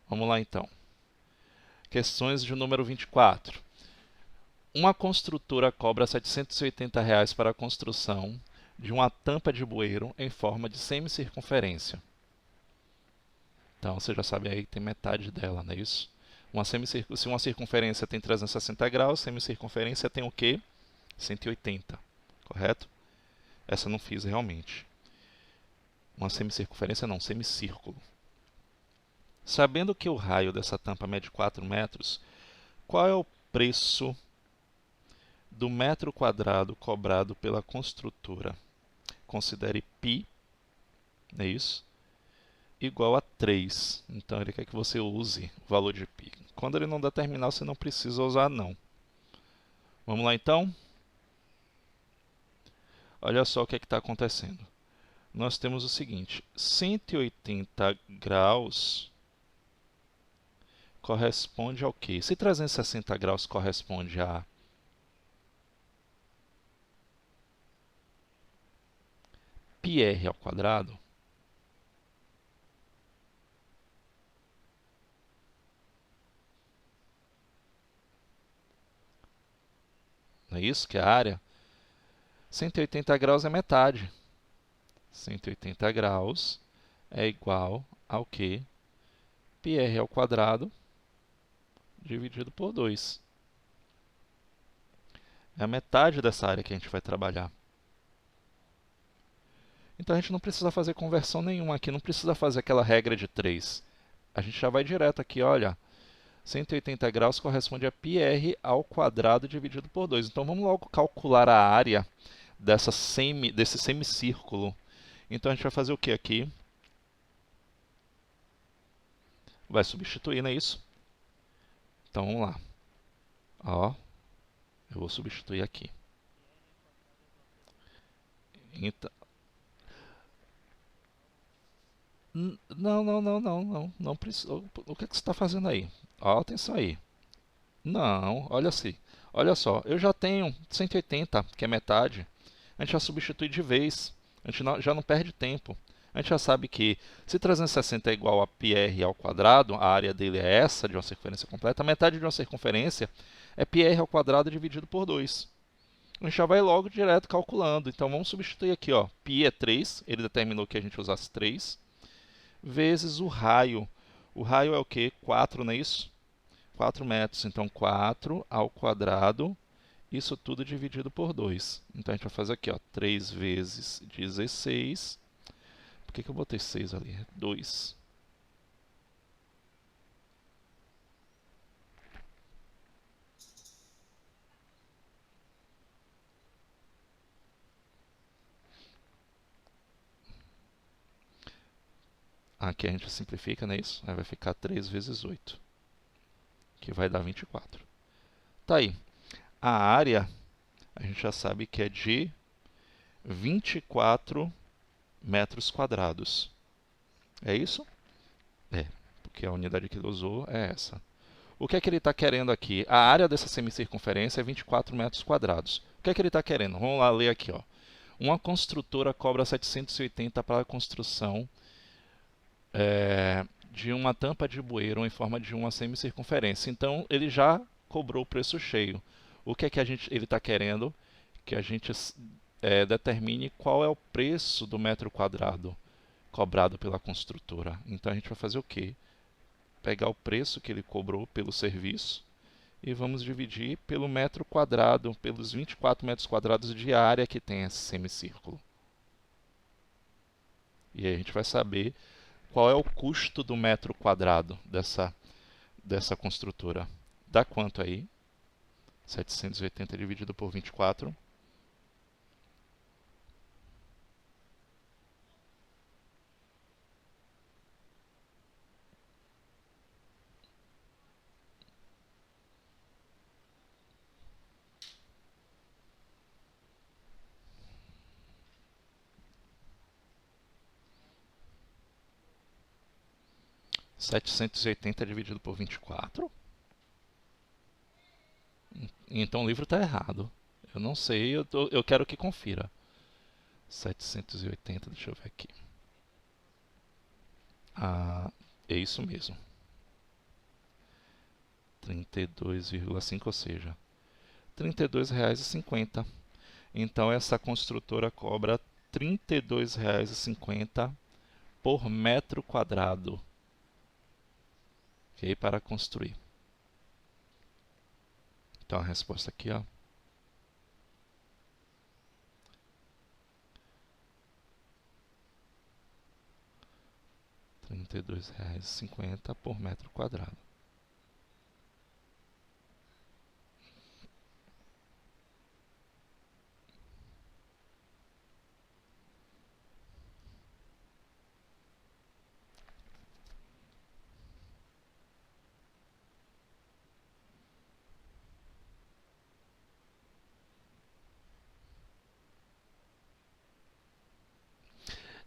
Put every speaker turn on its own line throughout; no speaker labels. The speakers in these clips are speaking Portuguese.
Vamos lá então. Questões de número 24. Uma construtora cobra R$ 780 para a construção de uma tampa de bueiro em forma de semicircunferência. Então, você já sabe aí que tem metade dela, não é isso? Se uma circunferência tem 360 graus, semicircunferência tem o quê? 180, correto? Essa eu não fiz realmente. Uma semicircunferência não, semicírculo. Sabendo que o raio dessa tampa mede 4 metros, qual é o preço do metro quadrado cobrado pela construtora? Considere π, é isso, igual a 3. Então ele quer que você use o valor de π. Quando ele não dá terminal, você não precisa usar não. Vamos lá então? Olha só o que está acontecendo. Nós temos o seguinte, 180 graus corresponde ao quê? Se 360 graus corresponde a πr ao quadrado, não é isso que é a área? 180 graus é metade. 180 graus é igual ao que? πr ao quadrado dividido por 2. É a metade dessa área que a gente vai trabalhar. Então a gente não precisa fazer conversão nenhuma aqui, não precisa fazer aquela regra de 3. A gente já vai direto aqui, olha, 180 graus corresponde a πr ao quadrado dividido por 2. Então vamos logo calcular a área desse semicírculo. Então a gente vai fazer o que aqui? Vai substituir, não é isso? Então vamos lá. Ó, eu vou substituir aqui. Então, não precisa. O que você está fazendo aí? Ó, atenção aí. Não, olha assim. Olha só, eu já tenho 180, que é metade. A gente já substitui de vez. A gente já não perde tempo. A gente já sabe que se 360 é igual a πr ao quadrado, a área dele é essa, de uma circunferência completa, a metade de uma circunferência é πr ao quadrado dividido por 2. A gente já vai logo direto calculando. Então vamos substituir aqui, ó. Π é 3, ele determinou que a gente usasse 3, vezes o raio. O raio é o quê? 4, não é isso? 4 metros. Então 4 ao quadrado, isso tudo dividido por 2. Então a gente vai fazer aqui, ó, 3 vezes 16. Por que eu botei 6 ali? 2. Aqui a gente simplifica, não é isso? Aí vai ficar 3 vezes 8, que vai dar 24. Tá aí. A área, a gente já sabe que é de 24 metros quadrados. É isso? É, porque a unidade que ele usou é essa. O que é que ele está querendo aqui? A área dessa semicircunferência é 24 metros quadrados. O que é que ele está querendo? Vamos lá ler aqui, ó. Uma construtora cobra 780 para a construção de uma tampa de bueiro em forma de uma semicircunferência. Então, ele já cobrou o preço cheio. O que é que ele está querendo? Que a gente determine qual é o preço do metro quadrado cobrado pela construtora. Então, a gente vai fazer o quê? Pegar o preço que ele cobrou pelo serviço e vamos dividir pelo metro quadrado, pelos 24 metros quadrados de área que tem esse semicírculo. E aí a gente vai saber qual é o custo do metro quadrado dessa construtora. Dá quanto aí? 780 dividido por 24. R$ 780 dividido por 24? Então o livro está errado. Eu não sei, eu quero que confira. 780, deixa eu ver aqui. Ah, é isso mesmo. 32,5, ou seja, R$ 32,50. Então, essa construtora cobra R$ 32,50 por metro quadrado, ok? Para construir. Então, a resposta aqui, ó, R$ 32,50 por metro quadrado.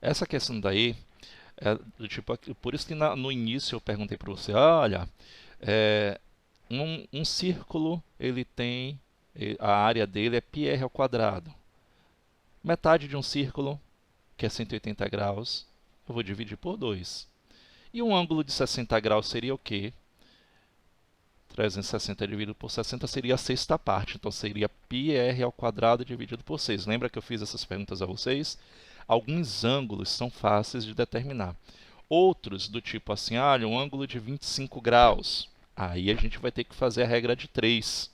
Essa questão daí é do tipo, por isso que no início eu perguntei para você, olha, um círculo, ele tem, a área dele é πr ao quadrado. Metade de um círculo, que é 180 graus, eu vou dividir por 2. E um ângulo de 60 graus seria o quê? 360 dividido por 60 seria a sexta parte, então seria πr ao quadrado dividido por 6. Lembra que eu fiz essas perguntas a vocês? Alguns ângulos são fáceis de determinar. Outros, do tipo assim, olha, um ângulo de 25 graus. Aí a gente vai ter que fazer a regra de 3.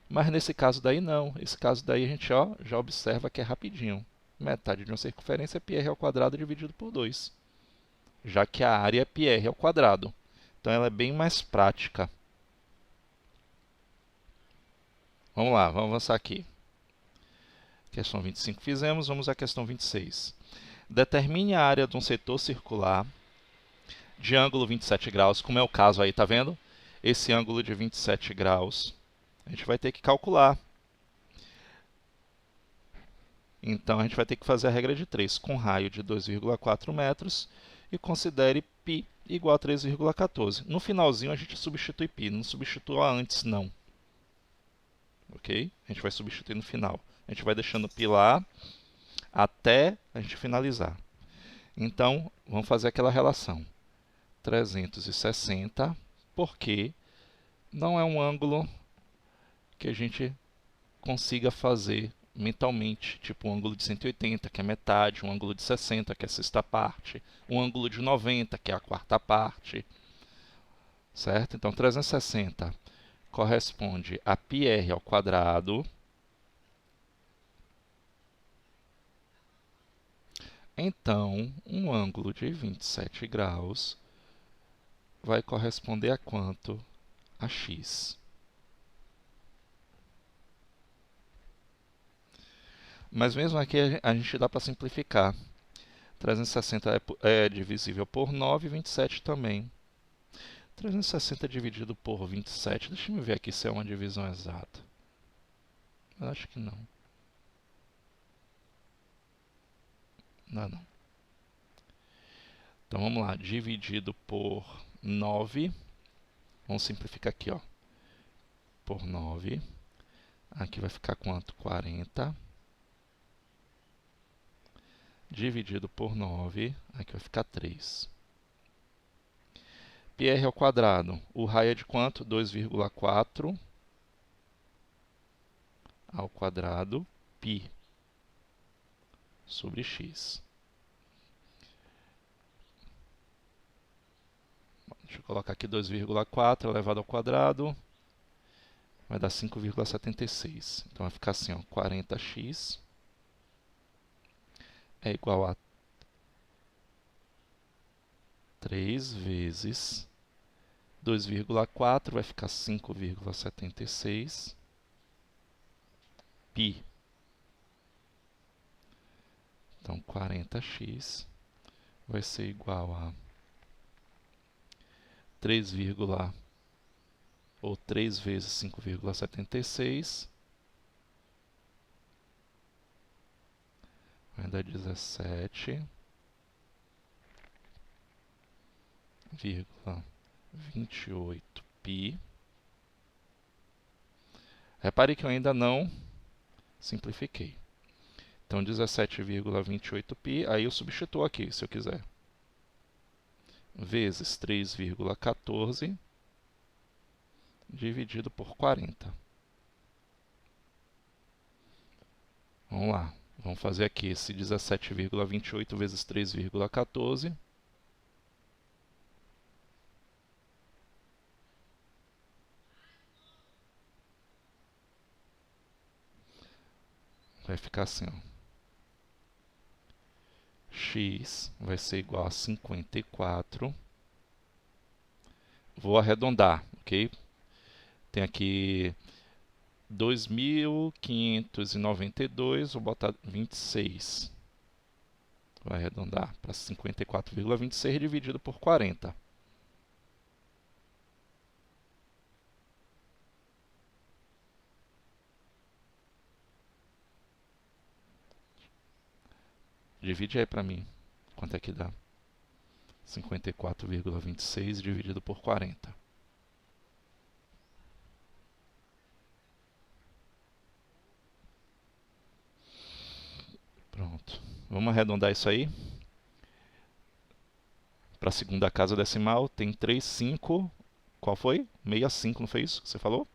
Mas nesse caso daí não. Esse caso daí a gente já observa que é rapidinho. Metade de uma circunferência é πr ao quadrado dividido por 2. Já que a área é πr ao quadrado. Então ela é bem mais prática. Vamos lá, vamos avançar aqui. Questão 25 fizemos, vamos à questão 26. Determine a área de um setor circular de ângulo 27 graus, como é o caso aí, tá vendo? Esse ângulo de 27 graus, a gente vai ter que calcular. Então, a gente vai ter que fazer a regra de 3, com raio de 2,4 metros, e considere π igual a 3,14. No finalzinho, a gente substitui π, não substitua antes, não. Ok? A gente vai substituir no final. A gente vai deixando π lá até a gente finalizar. Então, vamos fazer aquela relação. 360, porque não é um ângulo que a gente consiga fazer mentalmente, tipo um ângulo de 180, que é metade, um ângulo de 60, que é a sexta parte, um ângulo de 90, que é a quarta parte, certo? Então, 360 corresponde a πr ao quadrado. Então, um ângulo de 27 graus vai corresponder a quanto? A x. Mas mesmo aqui a gente dá para simplificar. 360 é divisível por 9 e 27 também. 360 dividido por 27, deixa eu ver aqui se é uma divisão exata. Eu acho que não. Não, não. Então vamos lá, dividido por 9. Vamos simplificar aqui, ó. Por 9. Aqui vai ficar quanto? 40. Dividido por 9, aqui vai ficar 3. πr ao quadrado, o raio é de quanto? 2,4 ao quadrado π sobre x. Deixa eu colocar aqui 2,4 elevado ao quadrado, vai dar 5,76. Então vai ficar assim, ó, 40x é igual a 3 vezes 2,4, vai ficar 5,76 π. Então, 40x vai ser igual a 3, ou 3 vezes 5,76, vai dar 17,28 π. Repare que eu ainda não simplifiquei. Então, 17,28 π, aí eu substituo aqui, se eu quiser. Vezes 3,14, dividido por 40. Vamos lá. Vamos fazer aqui esse 17,28 vezes 3,14. Vai ficar assim, ó. X vai ser igual a 54. Vou arredondar, ok? Tem aqui 2.592, vou botar 26. Vou arredondar para 54,26 dividido por 40. Divide aí para mim. Quanto é que dá? 54,26 dividido por 40. Pronto. Vamos arredondar isso aí. Para a segunda casa decimal, tem 3, 5. Qual foi? 65, não foi isso que você falou?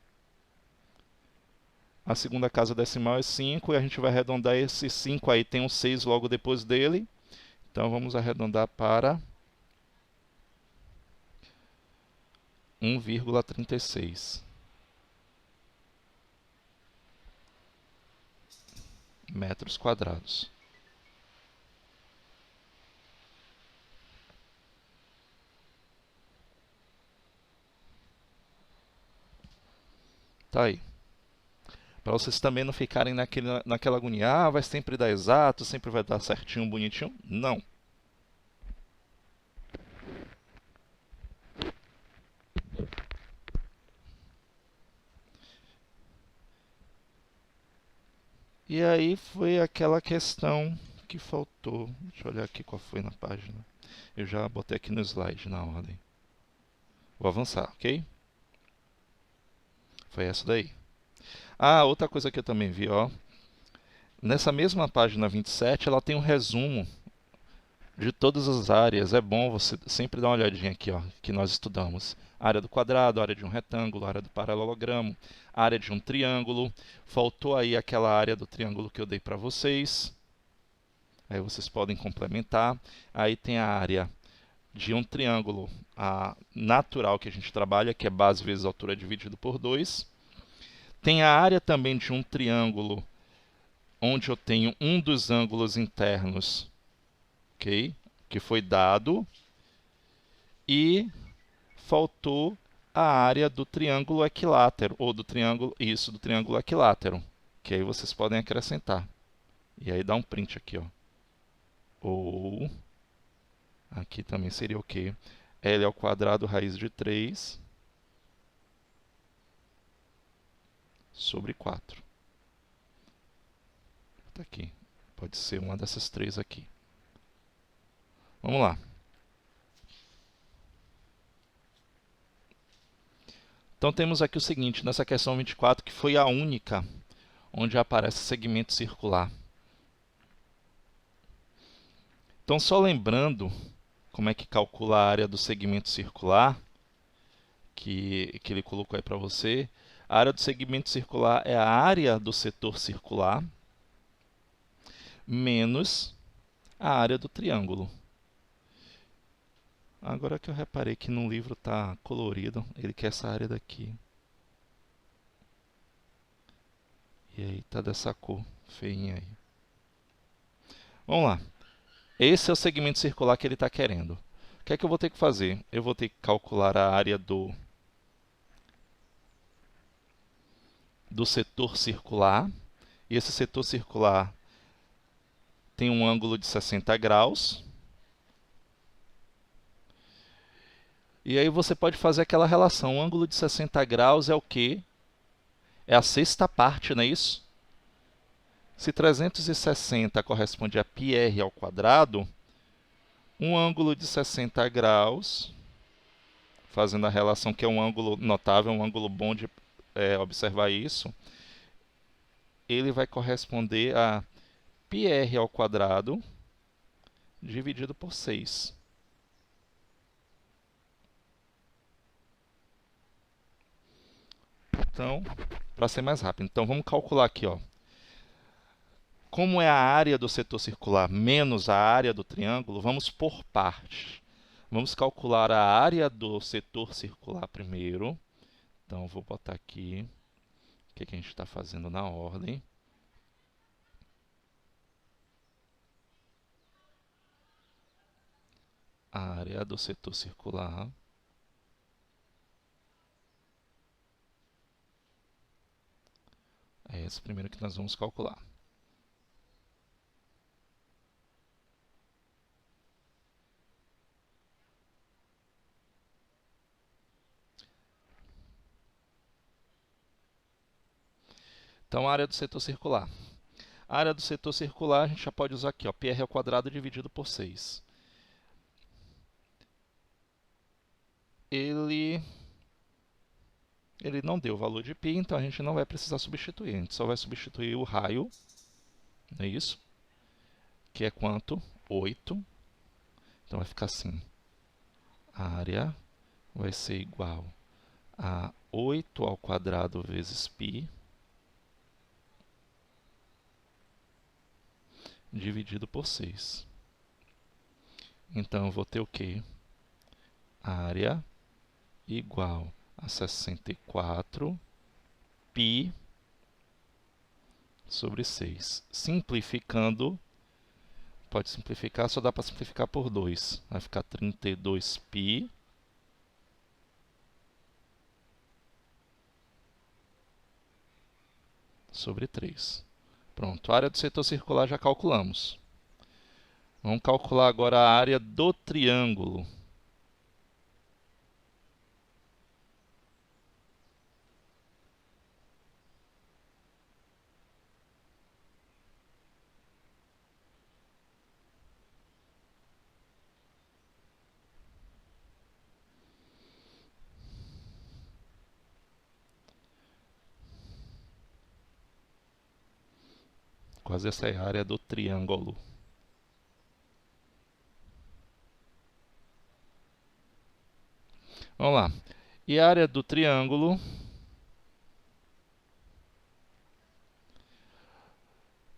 A segunda casa decimal é 5 e a gente vai arredondar esse 5 aí. Tem um 6 logo depois dele. Então vamos arredondar para 1,36 metros quadrados. Tá aí. Para vocês também não ficarem naquela agonia, ah, vai sempre dar exato, sempre vai dar certinho, bonitinho. Não. E aí foi aquela questão que faltou. Deixa eu olhar aqui qual foi na página. Eu já botei aqui no slide na ordem. Vou avançar, ok? Foi essa daí. Ah, outra coisa que eu também vi, ó. Nessa mesma página 27, ela tem um resumo de todas as áreas. É bom você sempre dar uma olhadinha aqui, ó, que nós estudamos. Área do quadrado, área de um retângulo, área do paralelogramo, área de um triângulo. Faltou aí aquela área do triângulo que eu dei para vocês. Aí vocês podem complementar. Aí tem a área de um triângulo natural que a gente trabalha, que é base vezes altura dividido por 2. Tem a área também de um triângulo, onde eu tenho um dos ângulos internos, ok? Que foi dado. E faltou a área do triângulo equilátero, ou do triângulo equilátero, que aí vocês podem acrescentar. E aí dá um print aqui, ó. Ou, aqui também seria o quê? L ao quadrado raiz de 3 sobre 4. Tá aqui. Pode ser uma dessas três aqui. Vamos lá. Então temos aqui o seguinte, nessa questão 24, que foi a única onde aparece segmento circular. Então só lembrando como é que calcula a área do segmento circular, que ele colocou aí para você. A área do segmento circular é a área do setor circular menos a área do triângulo. Agora que eu reparei que no livro está colorido, ele quer essa área daqui. E aí está dessa cor feinha aí. Vamos lá. Esse é o segmento circular que ele está querendo. O que é que eu vou ter que fazer? Eu vou ter que calcular a área do setor circular. E esse setor circular tem um ângulo de 60 graus. E aí você pode fazer aquela relação. O ângulo de 60 graus é o quê? É a sexta parte, não é isso? Se 360 corresponde a πr ao quadrado, um ângulo de 60 graus, fazendo a relação que é um ângulo notável, um ângulo bom de observar isso, ele vai corresponder a πr ao quadrado dividido por 6. Então, para ser mais rápido. Então, vamos calcular aqui, ó. Como é a área do setor circular menos a área do triângulo, vamos por partes. Vamos calcular a área do setor circular primeiro. Então, vou botar aqui o que a gente está fazendo na ordem. A área do setor circular. É esse primeiro que nós vamos calcular. Então, a área do setor circular. A área do setor circular a gente já pode usar aqui, ó, πr ao quadrado dividido por 6. Ele não deu o valor de π, então a gente não vai precisar substituir. A gente só vai substituir o raio, não é isso? Que é quanto? 8. Então vai ficar assim. A área vai ser igual a 8 ao quadrado vezes π dividido por 6. Então eu vou ter o quê? Área igual a 64 π sobre 6. Simplificando, pode simplificar, só dá para simplificar por 2. Vai ficar 32 π sobre 3. Pronto, a área do setor circular já calculamos. Vamos calcular agora a área do triângulo. Quase essa é a área do triângulo. Vamos lá. E a área do triângulo?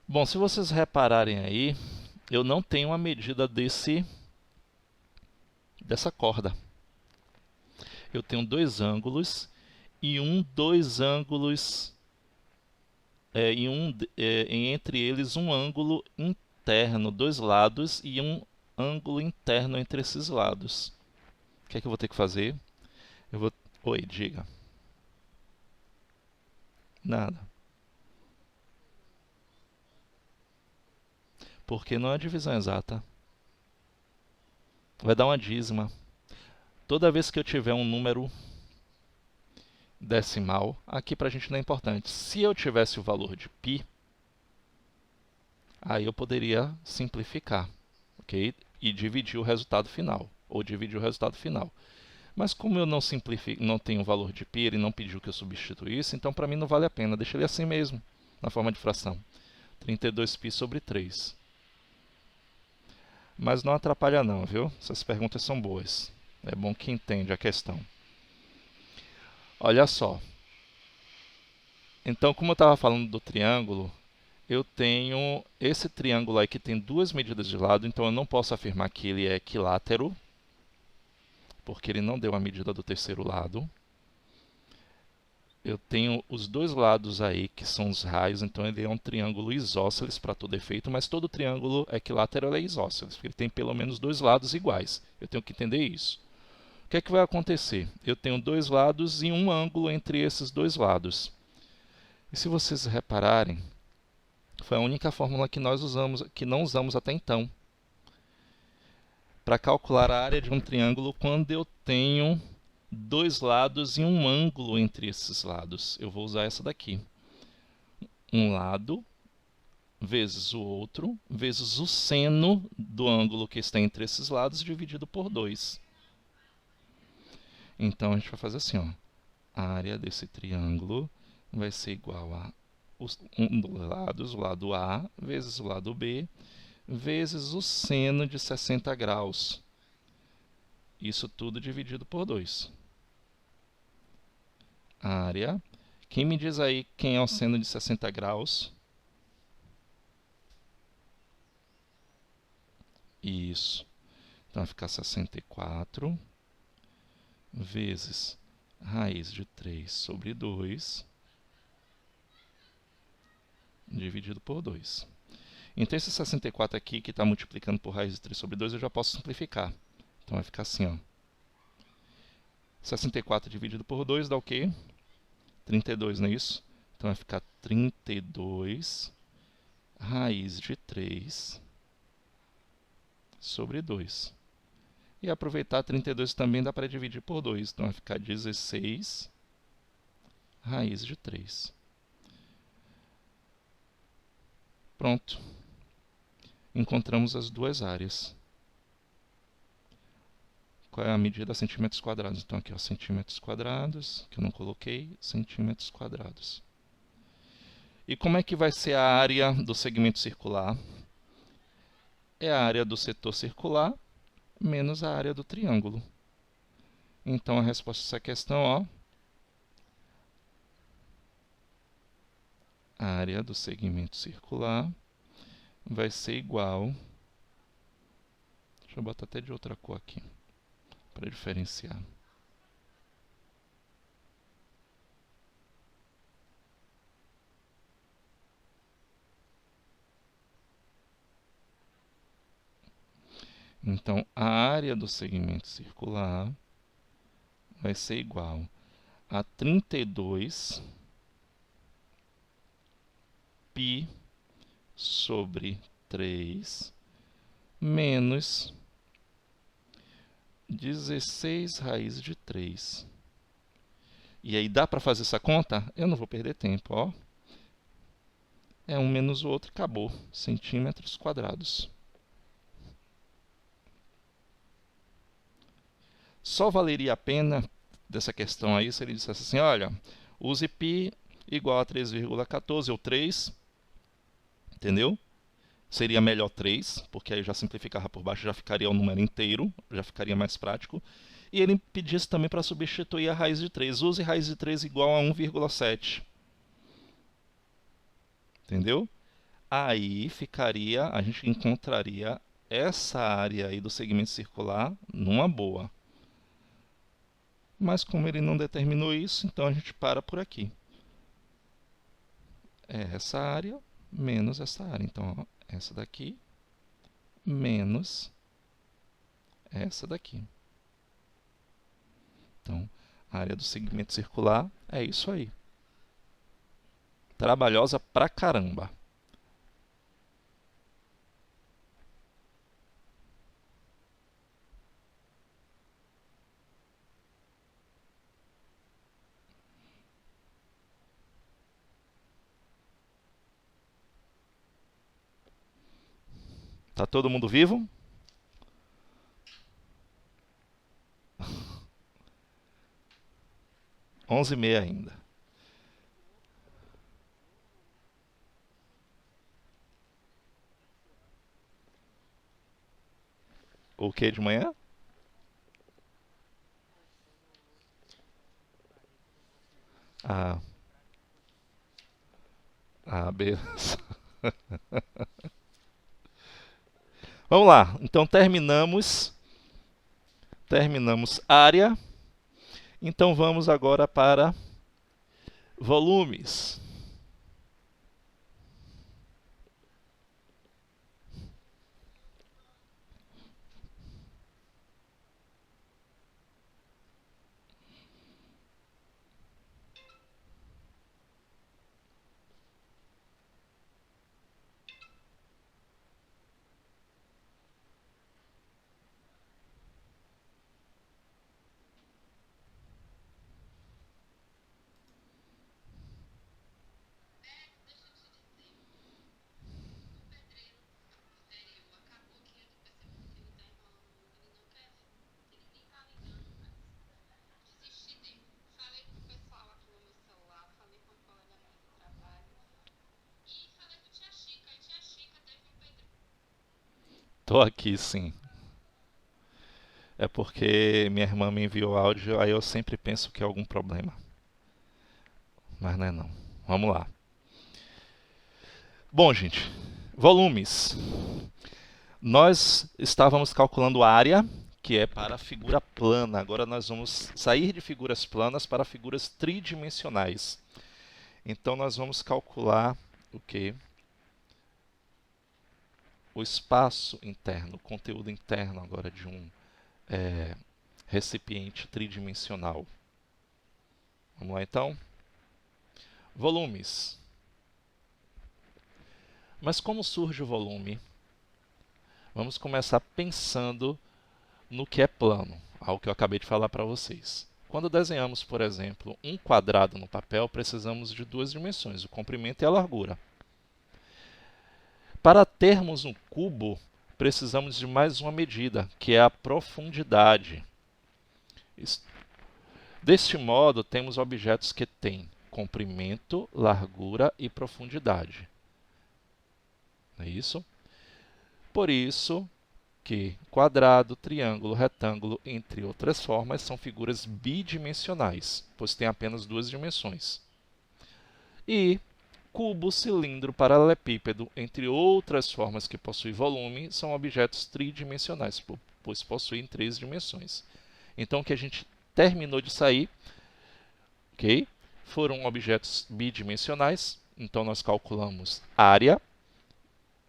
Bom, se vocês repararem aí, eu não tenho a medida dessa corda. Eu tenho dois ângulos e dois ângulos, entre eles um ângulo interno, dois lados, e um ângulo interno entre esses lados. O que é que eu vou ter que fazer? Oi, diga. Nada. Porque não é divisão exata. Vai dar uma dízima. Toda vez que eu tiver um número decimal, aqui para a gente não é importante. Se eu tivesse o valor de π, aí eu poderia simplificar, ok? E dividir o resultado final, ou dividir o resultado final. Mas como eu não tenho o valor de π, ele não pediu que eu substituísse, então para mim não vale a pena. Deixa ele assim mesmo, na forma de fração. 32π sobre 3. Mas não atrapalha não, viu? Essas perguntas são boas. É bom que entende a questão. Olha só. Então, como eu estava falando do triângulo, eu tenho esse triângulo aí que tem duas medidas de lado, então eu não posso afirmar que ele é equilátero, porque ele não deu a medida do terceiro lado. Eu tenho os dois lados aí, que são os raios, então ele é um triângulo isósceles para todo efeito, mas todo triângulo equilátero é isósceles, porque ele tem pelo menos dois lados iguais. Eu tenho que entender isso. O que é que vai acontecer? Eu tenho dois lados e um ângulo entre esses dois lados. E se vocês repararem, foi a única fórmula que não usamos até então, para calcular a área de um triângulo quando eu tenho dois lados e um ângulo entre esses lados. Eu vou usar essa daqui. Um lado vezes o outro, vezes o seno do ângulo que está entre esses lados, dividido por 2. Então, a gente vai fazer assim, ó. A área desse triângulo vai ser igual a o lado A, vezes o lado B, vezes o seno de 60 graus. Isso tudo dividido por 2. A área, Quem me diz aí quem é o seno de 60 graus? Isso. Então vai ficar 64 vezes raiz de 3 sobre 2, dividido por 2. Então esse 64 aqui, que está multiplicando por raiz de 3 sobre 2, eu já posso simplificar. Então vai ficar assim, ó. 64 dividido por 2 dá o quê? 32, não é isso? Então vai ficar 32 raiz de 3 sobre 2. E aproveitar 32 também dá para dividir por 2. Então vai ficar 16 raiz de 3. Pronto. Encontramos as duas áreas. Qual é a medida? Centímetros quadrados. Então aqui, ó, centímetros quadrados, que eu não coloquei, centímetros quadrados. E como é que vai ser a área do segmento circular? É a área do setor circular menos a área do triângulo. Então a resposta a essa questão, ó, a área do segmento circular vai ser igual... Deixa eu botar até de outra cor aqui, para diferenciar. Então, a área do segmento circular vai ser igual a 32 π sobre 3 menos 16 raiz de 3. E aí dá para fazer essa conta? Eu não vou perder tempo, ó. É um menos o outro, acabou. Centímetros quadrados. Só valeria a pena dessa questão aí se ele dissesse assim, olha, use π igual a 3,14 ou 3, entendeu? Seria melhor 3, porque aí já simplificava por baixo, já ficaria o número inteiro, já ficaria mais prático. E ele pedisse também para substituir a raiz de 3. Use raiz de 3 igual a 1,7. Entendeu? Aí ficaria, a gente encontraria essa área aí do segmento circular numa boa. Mas como ele não determinou isso, então a gente para por aqui. É essa área menos essa área. Então, ó, essa daqui menos essa daqui. Então, a área do segmento circular é isso aí. Trabalhosa pra caramba. Tá todo mundo vivo? Onze e meia ainda. O que de manhã? Ah, beleza. Vamos lá. Então terminamos área. Então vamos agora para volumes. Tô aqui, sim. É porque minha irmã me enviou áudio, aí eu sempre penso que é algum problema. Mas não é não. Vamos lá. Bom, gente, volumes. Nós estávamos calculando a área, que é para a figura plana. Agora nós vamos sair de figuras planas para figuras tridimensionais. Então nós vamos calcular o quê? O espaço interno, o conteúdo interno agora de um recipiente tridimensional. Vamos lá então? Volumes. Mas como surge o volume? Vamos começar pensando no que é plano, algo que eu acabei de falar para vocês. Quando desenhamos, por exemplo, um quadrado no papel, precisamos de duas dimensões, o comprimento e a largura. Para termos um cubo, precisamos de mais uma medida, que é a profundidade. Deste modo, temos objetos que têm comprimento, largura e profundidade. Não é isso? Por isso que quadrado, triângulo, retângulo, entre outras formas, são figuras bidimensionais, pois têm apenas duas dimensões. E cubo, cilindro, paralelepípedo, entre outras formas que possuem volume, são objetos tridimensionais, pois possuem três dimensões. Então, o que a gente terminou de sair, ok? Foram objetos bidimensionais, então nós calculamos área.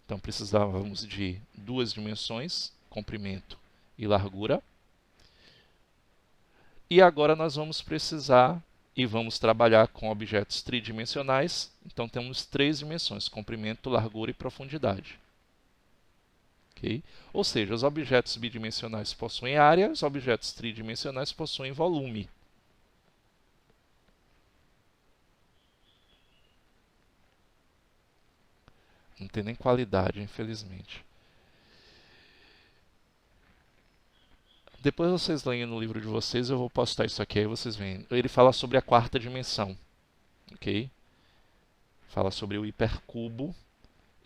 Então precisávamos de duas dimensões, comprimento e largura. E agora nós vamos precisar e vamos trabalhar com objetos tridimensionais. Então temos três dimensões, comprimento, largura e profundidade. Okay? Ou seja, os objetos bidimensionais possuem área, os objetos tridimensionais possuem volume. Não tem nem qualidade, infelizmente. Depois vocês leem no livro de vocês, eu vou postar isso aqui, aí vocês veem. Ele fala sobre a quarta dimensão, ok? Fala sobre o hipercubo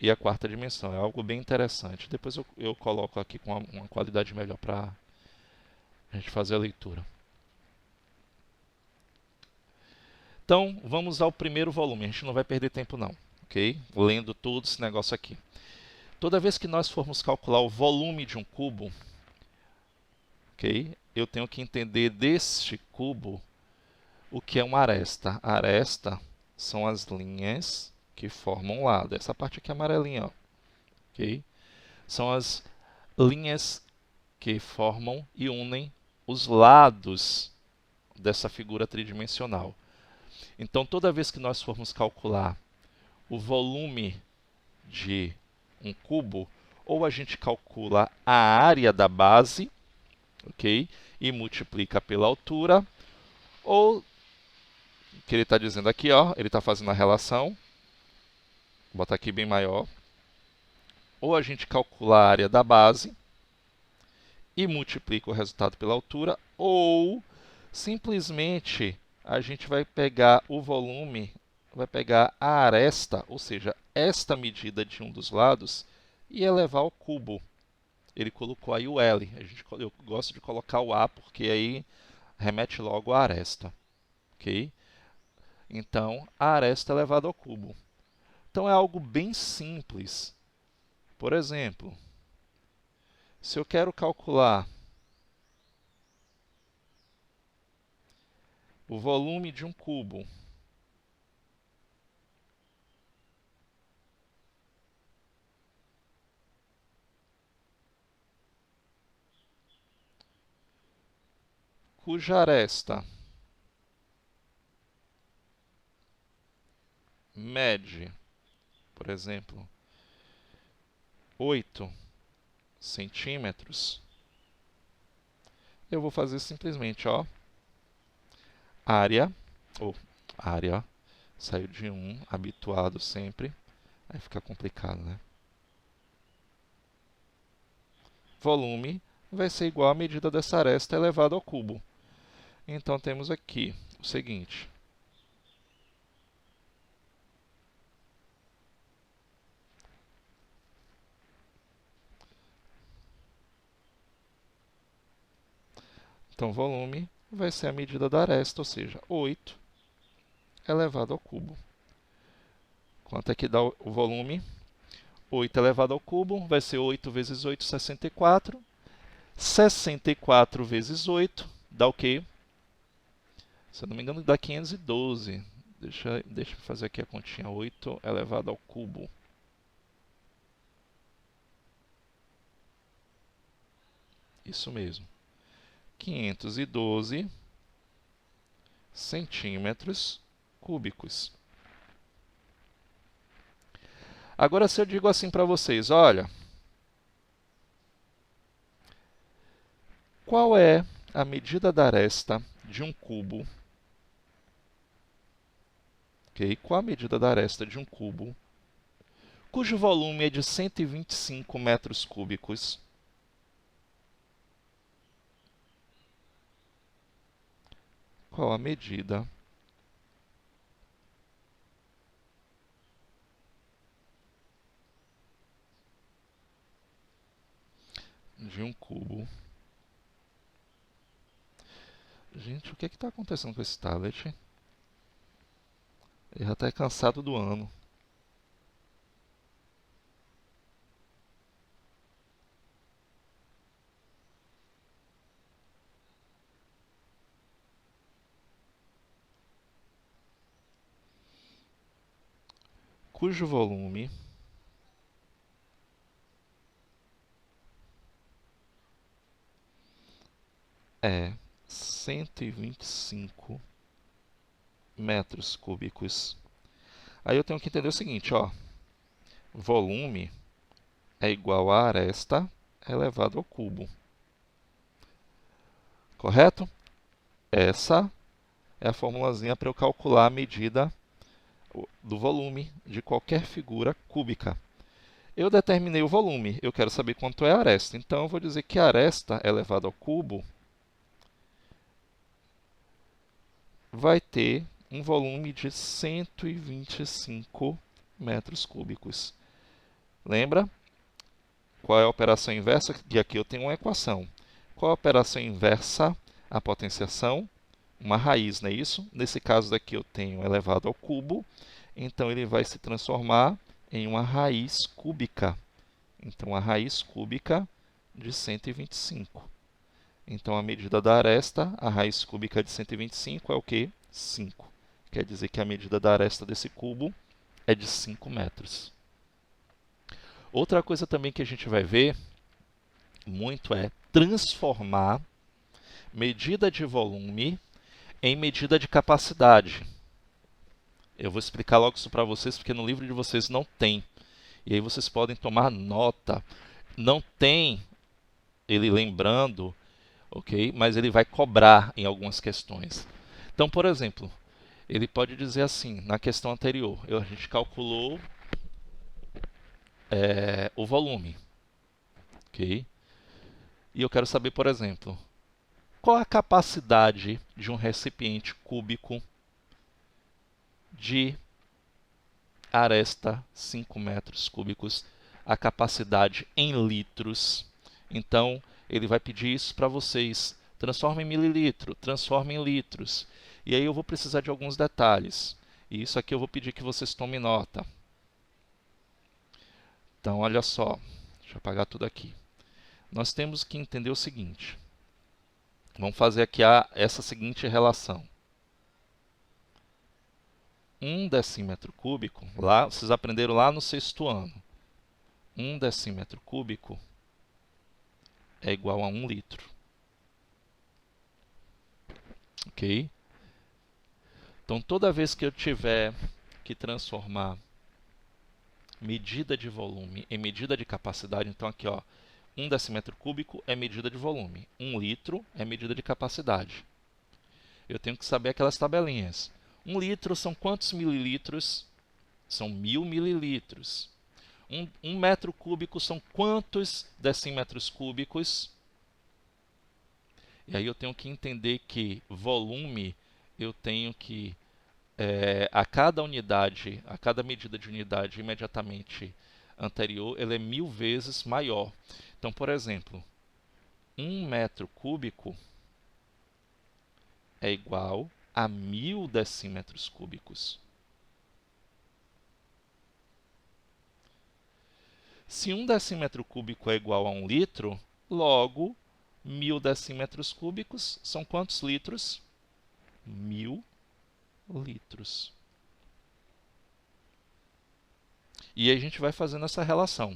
e a quarta dimensão. É algo bem interessante. Depois eu coloco aqui com uma qualidade melhor para a gente fazer a leitura. Então, vamos ao primeiro volume. A gente não vai perder tempo não, ok? Lendo todo esse negócio aqui. Toda vez que nós formos calcular o volume de um cubo, ok? Eu tenho que entender deste cubo o que é uma aresta. A aresta são as linhas que formam um lado. Essa parte aqui é amarelinha, ó, ok? São as linhas que formam e unem os lados dessa figura tridimensional. Então, toda vez que nós formos calcular o volume de um cubo, ou a gente calcula a área da base, ok? E multiplica pela altura, ou, o que ele está dizendo aqui, ó, ele está fazendo a relação, vou botar aqui bem maior, ou a gente calcula a área da base e multiplica o resultado pela altura, ou simplesmente a gente vai pegar o volume, vai pegar a aresta, ou seja, esta medida de um dos lados, e elevar ao cubo. Ele colocou aí o L. Eu gosto de colocar o A porque aí remete logo à aresta. Ok? Então, a aresta elevada ao cubo. Então, é algo bem simples. Por exemplo, se eu quero calcular o volume de um cubo, cuja aresta mede, por exemplo, 8 centímetros, eu vou fazer simplesmente, ó, área, ou área, ó, saiu de 1, habituado sempre, aí fica complicado, né? Volume vai ser igual à medida dessa aresta elevado ao cubo. Então, temos aqui o seguinte. Então, volume vai ser a medida da aresta, ou seja, 8 elevado ao cubo. Quanto é que dá o volume? 8 elevado ao cubo vai ser 8 vezes 8, 64. 64 vezes 8 dá o quê? Se eu não me engano, dá 512. Deixa eu fazer aqui a continha. 8 elevado ao cubo. Isso mesmo. 512 centímetros cúbicos. Agora, se eu digo assim para vocês, olha, qual é a medida da aresta de um cubo? Ok? Qual a medida da aresta de um cubo cujo volume é de 125 metros cúbicos? Qual a medida de um cubo? Gente, o que está acontecendo com esse tablet? Ele já está cansado do ano. Cujo volume é 125 metros cúbicos. Aí eu tenho que entender o seguinte, ó. Volume é igual a aresta elevado ao cubo. Correto? Essa é a formulazinha para eu calcular a medida do volume de qualquer figura cúbica. Eu determinei o volume, eu quero saber quanto é a aresta. Então, eu vou dizer que a aresta elevado ao cubo vai ter um volume de 125 metros cúbicos. Lembra? Qual é a operação inversa? E aqui eu tenho uma equação. Qual é a operação inversa? A potenciação, uma raiz, não é isso? Nesse caso daqui eu tenho elevado ao cubo, então ele vai se transformar em uma raiz cúbica. Então, a raiz cúbica de 125. Então, a medida da aresta, a raiz cúbica de 125 é o quê? 5. Quer dizer que a medida da aresta desse cubo é de 5 metros. Outra coisa também que a gente vai ver muito é transformar medida de volume em medida de capacidade. Eu vou explicar logo isso para vocês, porque no livro de vocês não tem. E aí vocês podem tomar nota. Não tem ele lembrando, ok? Mas ele vai cobrar em algumas questões. Então, por exemplo, ele pode dizer assim, na questão anterior, a gente calculou o volume, ok? E eu quero saber, por exemplo, qual a capacidade de um recipiente cúbico de aresta 5 metros cúbicos, a capacidade em litros. Então, ele vai pedir isso para vocês. Transforma em mililitro, transforma em litros. E aí eu vou precisar de alguns detalhes. E isso aqui eu vou pedir que vocês tomem nota. Então, olha só. Deixa eu apagar tudo aqui. Nós temos que entender o seguinte. Vamos fazer aqui essa seguinte relação. 1 decímetro cúbico, lá, vocês aprenderam lá no 6º ano. 1 decímetro cúbico é igual a 1 litro. Ok? Então, toda vez que eu tiver que transformar medida de volume em medida de capacidade, então aqui, ó, 1 decímetro cúbico é medida de volume, 1 litro é medida de capacidade. Eu tenho que saber aquelas tabelinhas. 1 litro são quantos mililitros? São 1000 mililitros. 1 metro cúbico são quantos decímetros cúbicos? E aí eu tenho que entender que volume, eu tenho que, a cada unidade, a cada medida de unidade imediatamente anterior, ele é 1000 vezes maior. Então, por exemplo, 1 metro cúbico é igual a 1000 decímetros cúbicos. Se 1 decímetro cúbico é igual a 1 litro, logo 1000 decímetros cúbicos são quantos litros? 1000 litros. E aí a gente vai fazendo essa relação.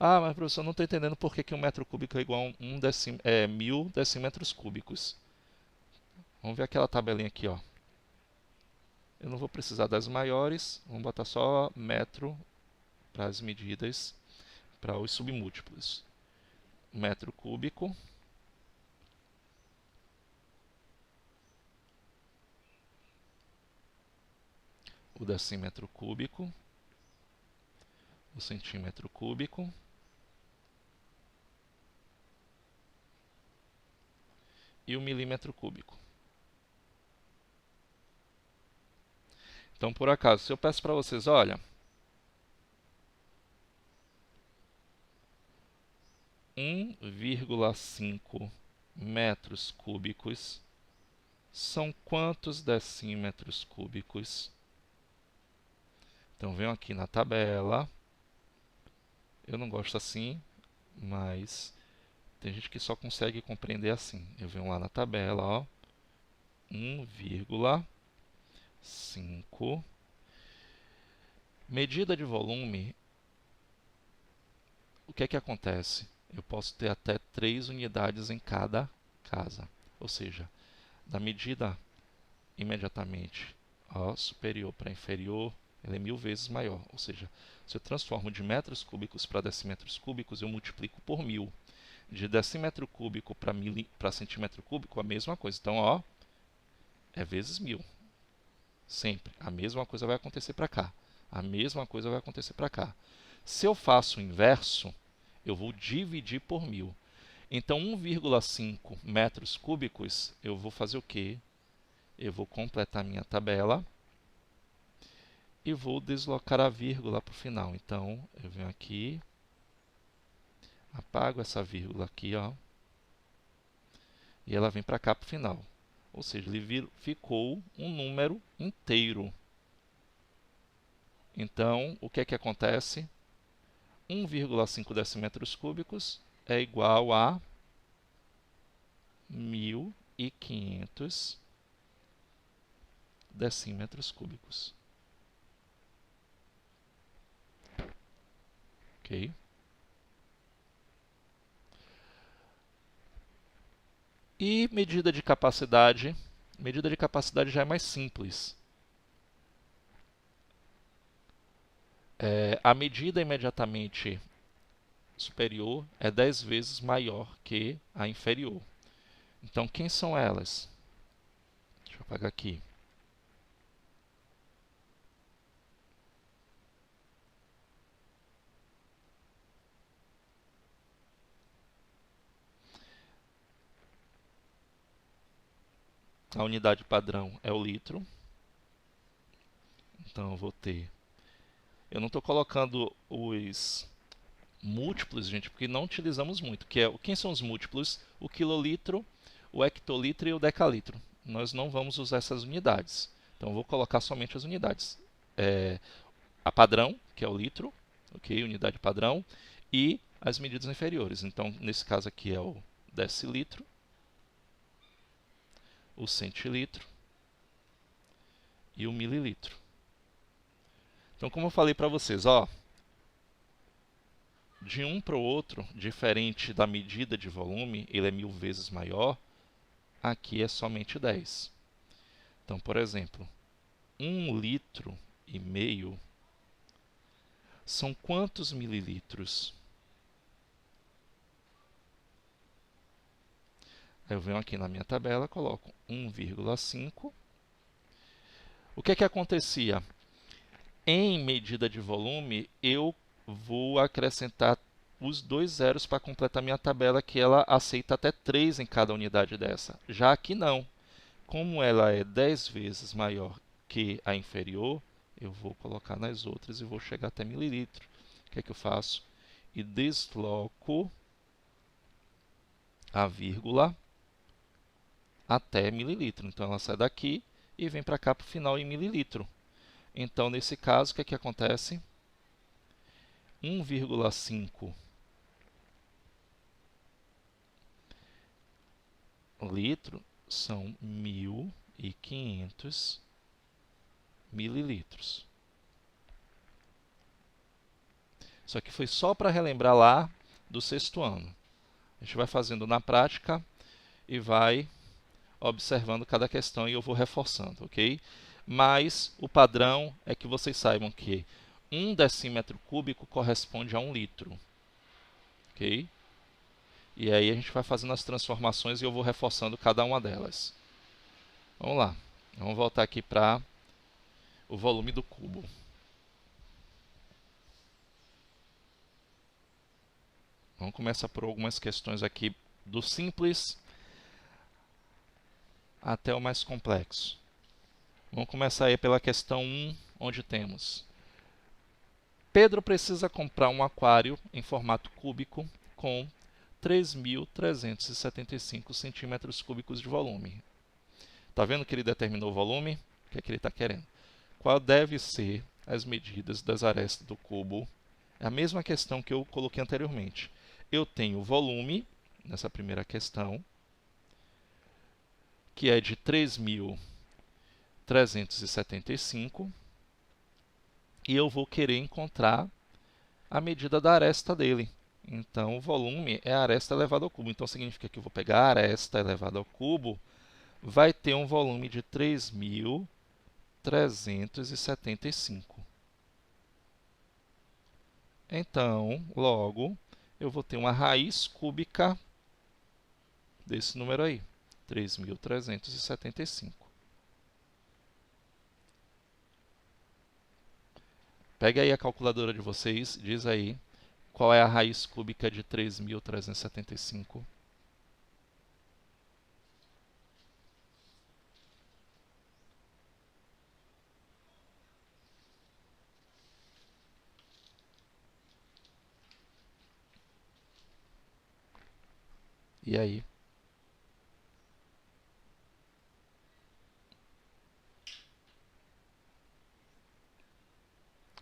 Ah, mas professor, não estou entendendo por que um metro cúbico é igual a 1000 decímetros cúbicos. Vamos ver aquela tabelinha aqui, ó. Eu não vou precisar das maiores, vamos botar só metro para as medidas, para os submúltiplos. Metro cúbico o decímetro cúbico, o centímetro cúbico e o milímetro cúbico. Então, por acaso, se eu peço para vocês, olha, 1,5 metros cúbicos são quantos decímetros cúbicos? Então, venho aqui na tabela. Eu não gosto assim, mas tem gente que só consegue compreender assim. Eu venho lá na tabela, ó, 1,5. Medida de volume, o que é que acontece? Eu posso ter até 3 unidades em cada casa. Ou seja, da medida imediatamente superior para inferior, ele é 1000 vezes maior. Ou seja, se eu transformo de metros cúbicos para decímetros cúbicos, eu multiplico por 1000. De decímetro cúbico para centímetro cúbico, a mesma coisa. Então, ó, é vezes 1000. Sempre. A mesma coisa vai acontecer para cá. A mesma coisa vai acontecer para cá. Se eu faço o inverso, eu vou dividir por 1000. Então, 1,5 metros cúbicos, eu vou fazer o quê? Eu vou completar minha tabela e vou deslocar a vírgula para o final. Então, eu venho aqui, apago essa vírgula aqui, ó, e ela vem para cá para o final. Ou seja, ele ficou um número inteiro. Então, o que é que acontece? 1,5 decímetros cúbicos é igual a 1500 decímetros cúbicos. Ok? E medida de capacidade. Medida de capacidade já é mais simples. A medida imediatamente superior é 10 vezes maior que a inferior. Então, quem são elas? Deixa eu apagar aqui. A unidade padrão é o litro. Então, eu vou ter... Eu não estou colocando os múltiplos, gente, porque não utilizamos muito. Quem são os múltiplos? O quilolitro, o hectolitro e o decalitro. Nós não vamos usar essas unidades. Então, eu vou colocar somente as unidades. A padrão, que é o litro, ok? Unidade padrão, e as medidas inferiores. Então, nesse caso aqui é o decilitro, o centilitro e o mililitro. Então, como eu falei para vocês, ó, de um para o outro, diferente da medida de volume, ele é 1000 vezes maior, aqui é somente 10. Então, por exemplo, 1,5 litro são quantos mililitros? Eu venho aqui na minha tabela, coloco 1,5. O que é que acontecia? Em medida de volume, eu vou acrescentar os 2 zeros para completar minha tabela, que ela aceita até 3 em cada unidade dessa. Já aqui não. Como ela é 10 vezes maior que a inferior, eu vou colocar nas outras e vou chegar até mililitro. O que é que eu faço? E desloco a vírgula até mililitro. Então, ela sai daqui e vem para cá para o final em mililitro. Então, nesse caso, o que é que acontece? 1,5 litro são 1.500 mililitros. Isso aqui foi só para relembrar lá do sexto ano. A gente vai fazendo na prática e vai observando cada questão e eu vou reforçando, ok? Mas o padrão é que vocês saibam que 1 decímetro cúbico corresponde a 1 litro, ok? E aí a gente vai fazendo as transformações e eu vou reforçando cada uma delas. Vamos lá, vamos voltar aqui para o volume do cubo. Vamos começar por algumas questões aqui do simples até o mais complexo. Vamos começar aí pela questão 1, onde temos: Pedro precisa comprar um aquário em formato cúbico com 3.375 centímetros cúbicos de volume. Está vendo que ele determinou o volume? O que é que ele está querendo? Qual deve ser as medidas das arestas do cubo? É a mesma questão que eu coloquei anteriormente. Eu tenho o volume, nessa primeira questão, que é de 3.375, e eu vou querer encontrar a medida da aresta dele. Então, o volume é a aresta elevada ao cubo. Então, significa que eu vou pegar a aresta elevada ao cubo, vai ter um volume de 3.375. Então, logo, eu vou ter uma raiz cúbica desse número aí, 3.375. Pega aí a calculadora de vocês, diz aí qual é a raiz cúbica de 3.375. E aí?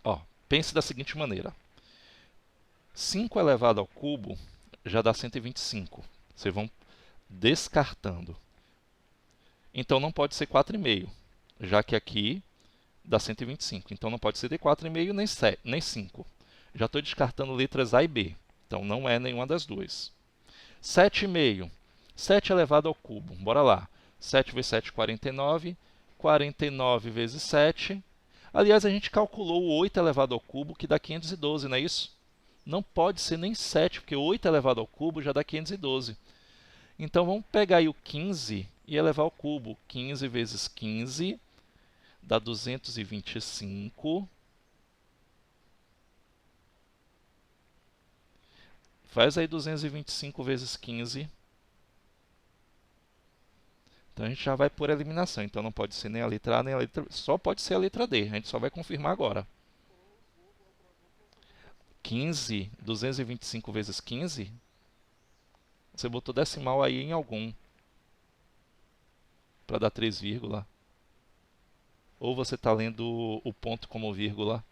Ó, pense da seguinte maneira. 5 elevado ao cubo já dá 125. Vocês vão descartando. Então, não pode ser 4,5, já que aqui dá 125. Então, não pode ser de 4,5 nem 5. Já estou descartando letras A e B. Então, não é nenhuma das duas. 7,5. 7 elevado ao cubo. Bora lá. 7 vezes 7, 49. 49 vezes 7. Aliás, a gente calculou o 8 elevado ao cubo, que dá 512, não é isso? Não pode ser nem 7, porque 8 elevado ao cubo já dá 512. Então, vamos pegar aí o 15 e elevar ao cubo. 15 vezes 15 dá 225. Faz aí 225 vezes 15. Então, a gente já vai por eliminação. Então, não pode ser nem a letra A, nem a letra B. Só pode ser a letra D. A gente só vai confirmar agora. 15, 225 vezes 15. Você botou decimal aí em algum. Para dar 3, ou você está lendo o ponto como vírgula.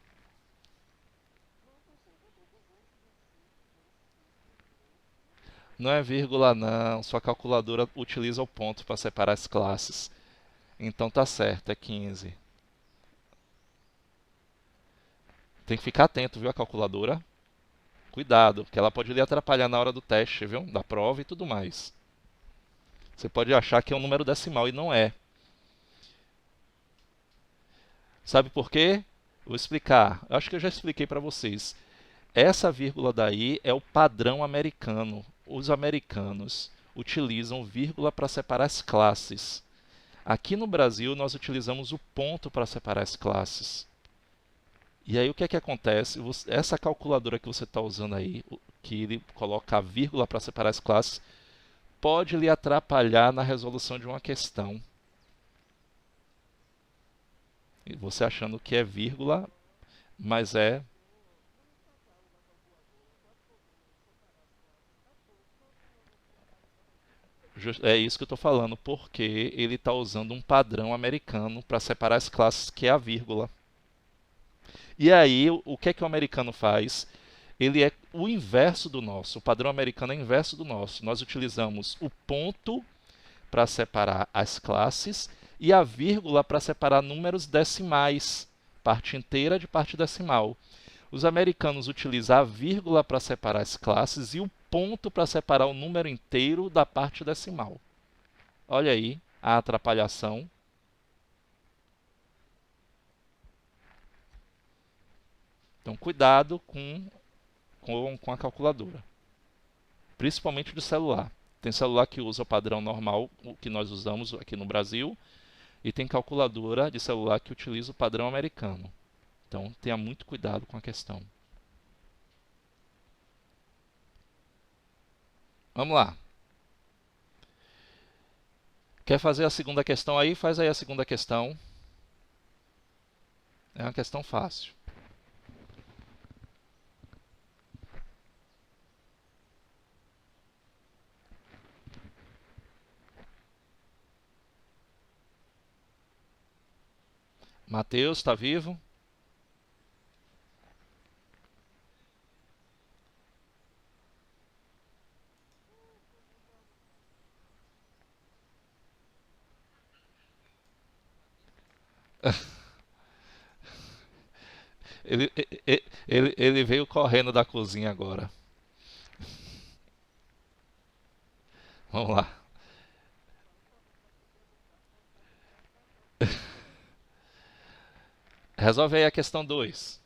Não é vírgula não, sua calculadora utiliza o ponto para separar as classes. Então tá certo, é 15. Tem que ficar atento, viu, a calculadora? Cuidado, porque ela pode lhe atrapalhar na hora do teste, viu? Da prova e tudo mais. Você pode achar que é um número decimal e não é. Sabe por quê? Vou explicar. Eu acho que eu já expliquei para vocês. Essa vírgula daí é o padrão americano. Os americanos utilizam vírgula para separar as classes. Aqui no Brasil, nós utilizamos o ponto para separar as classes. E aí, o que é que acontece? Essa calculadora que você está usando aí, que ele coloca a vírgula para separar as classes, pode lhe atrapalhar na resolução de uma questão. E você achando que é vírgula, mas é... É isso que eu estou falando, porque ele está usando um padrão americano para separar as classes, que é a vírgula. E aí, o que é que o americano faz? Ele é o inverso do nosso. O padrão americano é o inverso do nosso. Nós utilizamos o ponto para separar as classes e a vírgula para separar números decimais, parte inteira de parte decimal. Os americanos utilizam a vírgula para separar as classes e o ponto para separar o número inteiro da parte decimal. Olha aí a atrapalhação. Então, cuidado com a calculadora, principalmente de celular. Tem celular que usa o padrão normal, o que nós usamos aqui no Brasil, e tem calculadora de celular que utiliza o padrão americano. Então, tenha muito cuidado com a questão. Vamos lá. Quer fazer a segunda questão aí? Faz aí a segunda questão. É uma questão fácil. Mateus, está vivo? Ele veio correndo da cozinha agora. Vamos lá. Resolve aí a questão 2.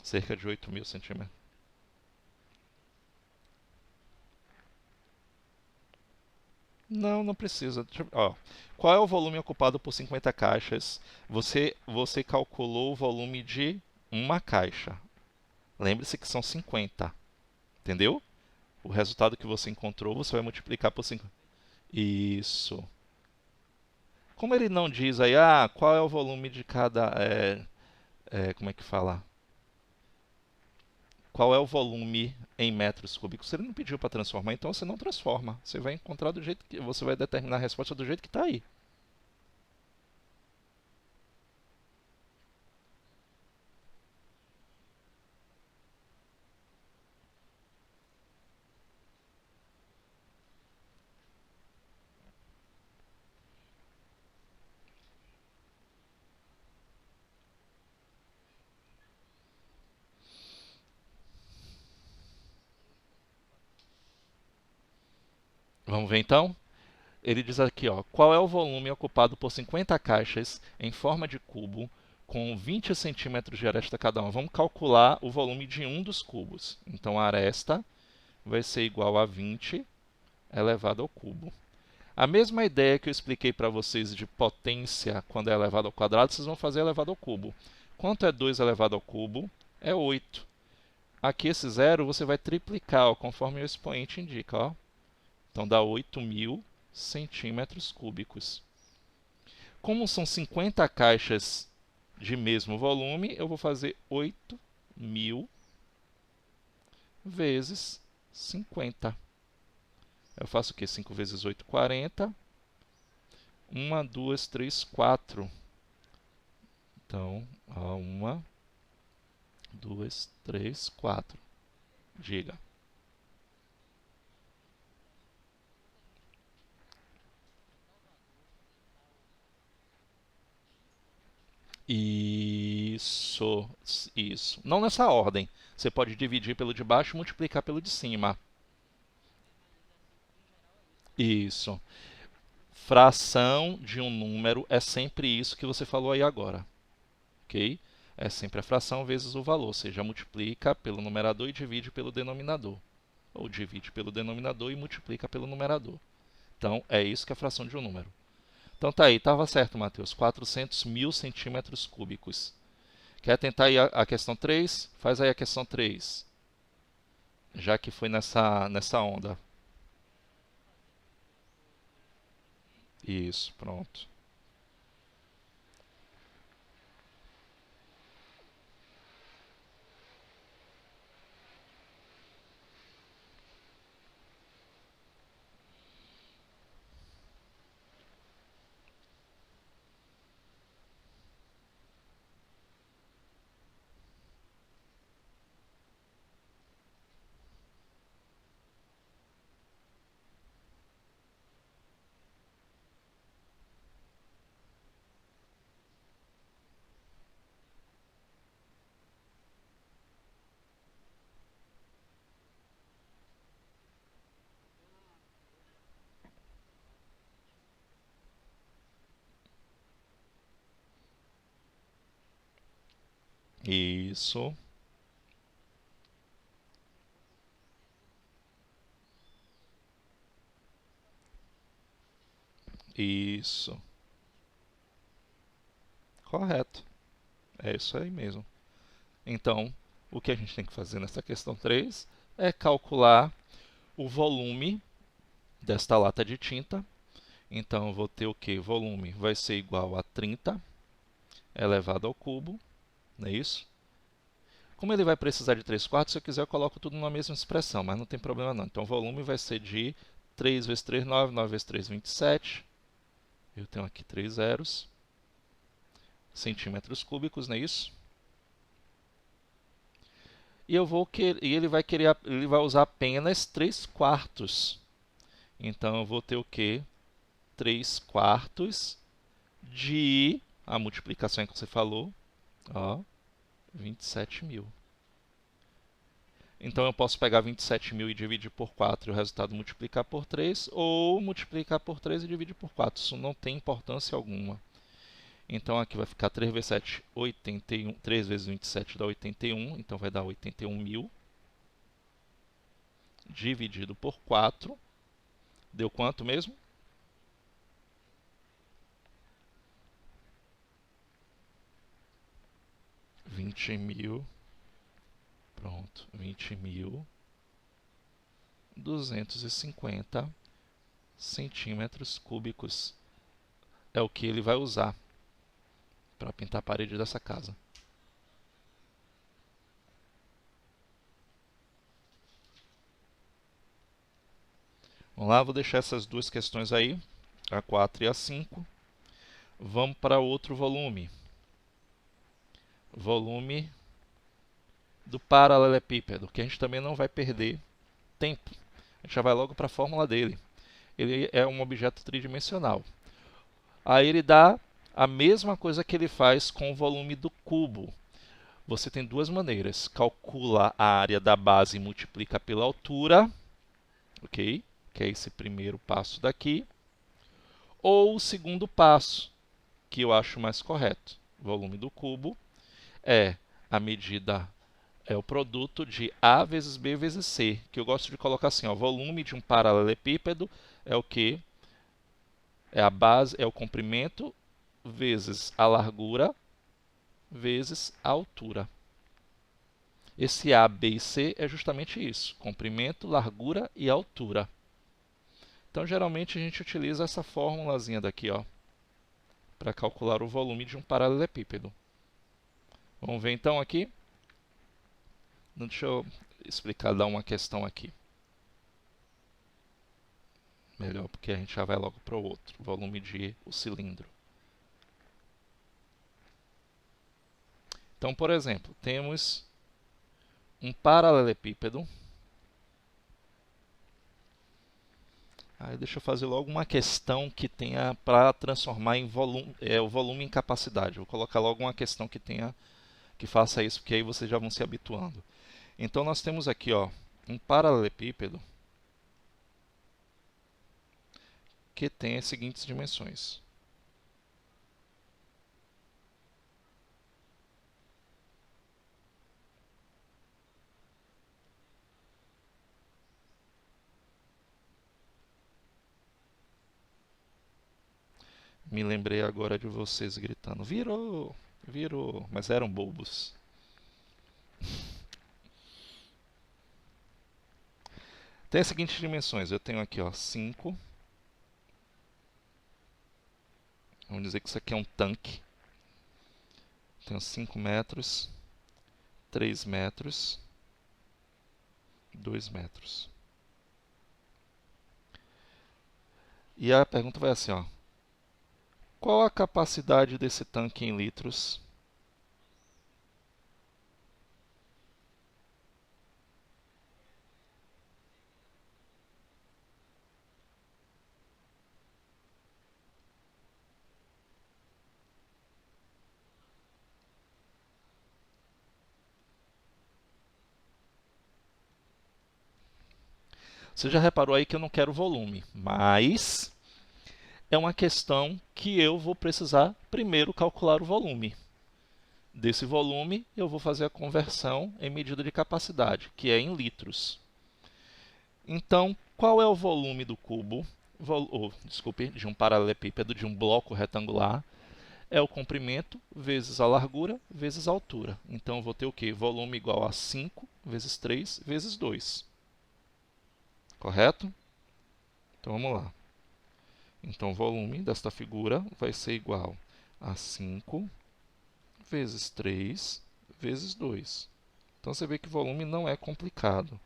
Cerca de 8.000 centímetros. Não, não precisa. Ó, qual é o volume ocupado por 50 caixas? Você calculou o volume de uma caixa. Lembre-se que são 50. Entendeu? O resultado que você encontrou, você vai multiplicar por 5. Isso. Como ele não diz aí, qual é o volume de cada. Como é que fala? Qual é o volume em metros cúbicos? Ele não pediu para transformar, então você não transforma. Você vai encontrar do jeito que. Você vai determinar a resposta do jeito que está aí. Vamos ver então? Ele diz aqui, ó, qual é o volume ocupado por 50 caixas em forma de cubo com 20 centímetros de aresta cada uma. Vamos calcular o volume de um dos cubos. Então, a aresta vai ser igual a 20 elevado ao cubo. A mesma ideia que eu expliquei para vocês de potência quando é elevado ao quadrado, vocês vão fazer elevado ao cubo. Quanto é 2 elevado ao cubo? É 8. Aqui esse zero você vai triplicar, ó, conforme o expoente indica. Ó. Então dá 8.000 centímetros cúbicos. Como são 50 caixas de mesmo volume, eu vou fazer 8.000 vezes 50. Eu faço o quê? 5 vezes 8, 40. 1, 2, 3, 4. Então, 1, 2, 3, 4. Diga. Isso, isso. Não nessa ordem. Você pode dividir pelo de baixo e multiplicar pelo de cima. Isso. Fração de um número é sempre isso que você falou aí agora. Ok? É sempre a fração vezes o valor. Ou seja, multiplica pelo numerador e divide pelo denominador. Ou divide pelo denominador e multiplica pelo numerador. Então, é isso que é a fração de um número. Então tá aí, estava certo, Matheus. 400.000 centímetros cúbicos. Quer tentar aí a questão 3? Faz aí a questão 3. Já que foi nessa onda. Isso, pronto. Isso, isso. Correto. É isso aí mesmo. Então, o que a gente tem que fazer nessa questão 3 é calcular o volume desta lata de tinta. Então, eu vou ter o que? Volume vai ser igual a 30 elevado ao cubo, não é isso? Como ele vai precisar de 3/4, se eu quiser eu coloco tudo na mesma expressão, mas não tem problema não. Então, o volume vai ser de 3 vezes 3, 9, 9 vezes 3, 27. Eu tenho aqui 3 zeros. Centímetros cúbicos, não é isso? E ele vai usar apenas 3/4. Então, eu vou ter o quê? 3/4 de a multiplicação que você falou, ó, 27.000. Então, eu posso pegar 27.000 e dividir por 4 e o resultado multiplicar por 3, ou multiplicar por 3 e dividir por 4. Isso não tem importância alguma. Então, aqui vai ficar 3 vezes 7, 81. 3 vezes 27 dá 81, então vai dar 81.000. Dividido por 4. Deu quanto mesmo? 20.000. Pronto, 20.250 centímetros cúbicos é o que ele vai usar para pintar a parede dessa casa. Vamos lá, vou deixar essas duas questões aí, a 4 e a 5. Vamos para outro volume. Volume do paralelepípedo, que a gente também não vai perder tempo. A gente já vai logo para a fórmula dele. Ele é um objeto tridimensional. Aí ele dá a mesma coisa que ele faz com o volume do cubo. Você tem duas maneiras. Calcula a área da base e multiplica pela altura, ok? Que é esse primeiro passo daqui. Ou o segundo passo, que eu acho mais correto. volume do cubo, é a medida, é o produto de A vezes B vezes C, que eu gosto de colocar assim, ó, volume de um paralelepípedo é o quê? É a base, é o comprimento vezes a largura vezes a altura. Esse A, B e C é justamente isso, comprimento, largura e altura. Então, geralmente, a gente utiliza essa fórmulazinha daqui, ó, para calcular o volume de um paralelepípedo. Vamos ver então aqui? Deixa eu explicar, dar uma questão aqui. Melhor, porque a gente já vai logo para o outro, volume de o cilindro. Então, por exemplo, temos um paralelepípedo. Aí deixa eu fazer logo uma questão que tenha para transformar em volume, o volume em capacidade. Vou colocar logo uma questão que tenha que faça isso, porque aí vocês já vão se habituando. Então nós temos aqui, ó, um paralelepípedo que tem as seguintes dimensões. Me lembrei agora de vocês gritando, virou, virou, mas eram bobos. Tem as seguintes dimensões, eu tenho aqui, ó, 5. Vamos dizer que isso aqui é um tanque. Tenho 5 metros, 3 metros, 2 metros. E a pergunta vai assim, ó, qual a capacidade desse tanque em litros? Você já reparou aí que eu não quero volume, mas é uma questão que eu vou precisar primeiro calcular o volume. Desse volume, eu vou fazer a conversão em medida de capacidade, que é em litros. Então, qual é o volume do cubo, desculpe, de um paralelepípedo, de um bloco retangular? É o comprimento vezes a largura vezes a altura. Então, eu vou ter o quê? Volume igual a 5 vezes 3 vezes 2. Correto? Então, vamos lá. Então, o volume desta figura vai ser igual a 5 vezes 3 vezes 2. Então, você vê que o volume não é complicado.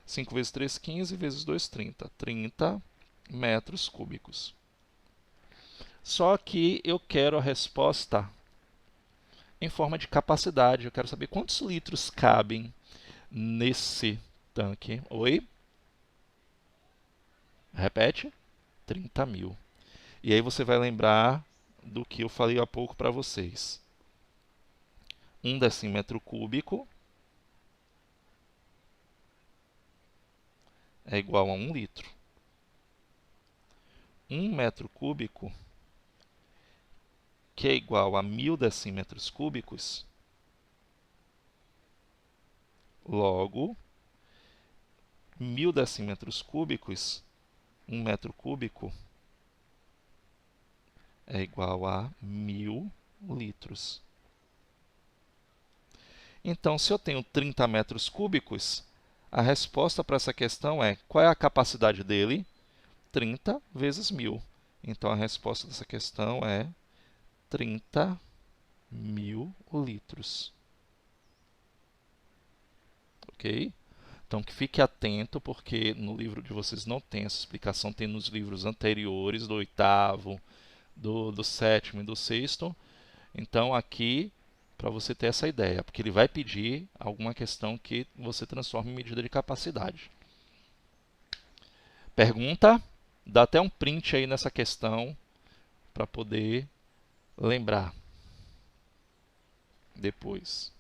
5 vezes 3, 15, vezes 2, 30. 30 metros cúbicos. Só que eu quero a resposta em forma de capacidade. Eu quero saber quantos litros cabem nesse tanque. Oi? Repete? 30.000. E aí você vai lembrar do que eu falei há pouco para vocês. 1 decímetro cúbico é igual a 1 litro. 1 metro cúbico, que é igual a 1.000 decímetros cúbicos, logo, 1.000 decímetros cúbicos, 1 metro cúbico, é igual a 1.000 litros. Então, se eu tenho 30 metros cúbicos, a resposta para essa questão é, qual é a capacidade dele? 30 vezes 1.000. Então, a resposta dessa questão é 30.000 litros. Ok? Então, que fique atento, porque no livro de vocês não tem essa explicação, tem nos livros anteriores, do oitavo, do sétimo e do sexto. Então, aqui, para você ter essa ideia, porque ele vai pedir alguma questão que você transforme em medida de capacidade. Pergunta? Dá até um print aí nessa questão para poder lembrar depois.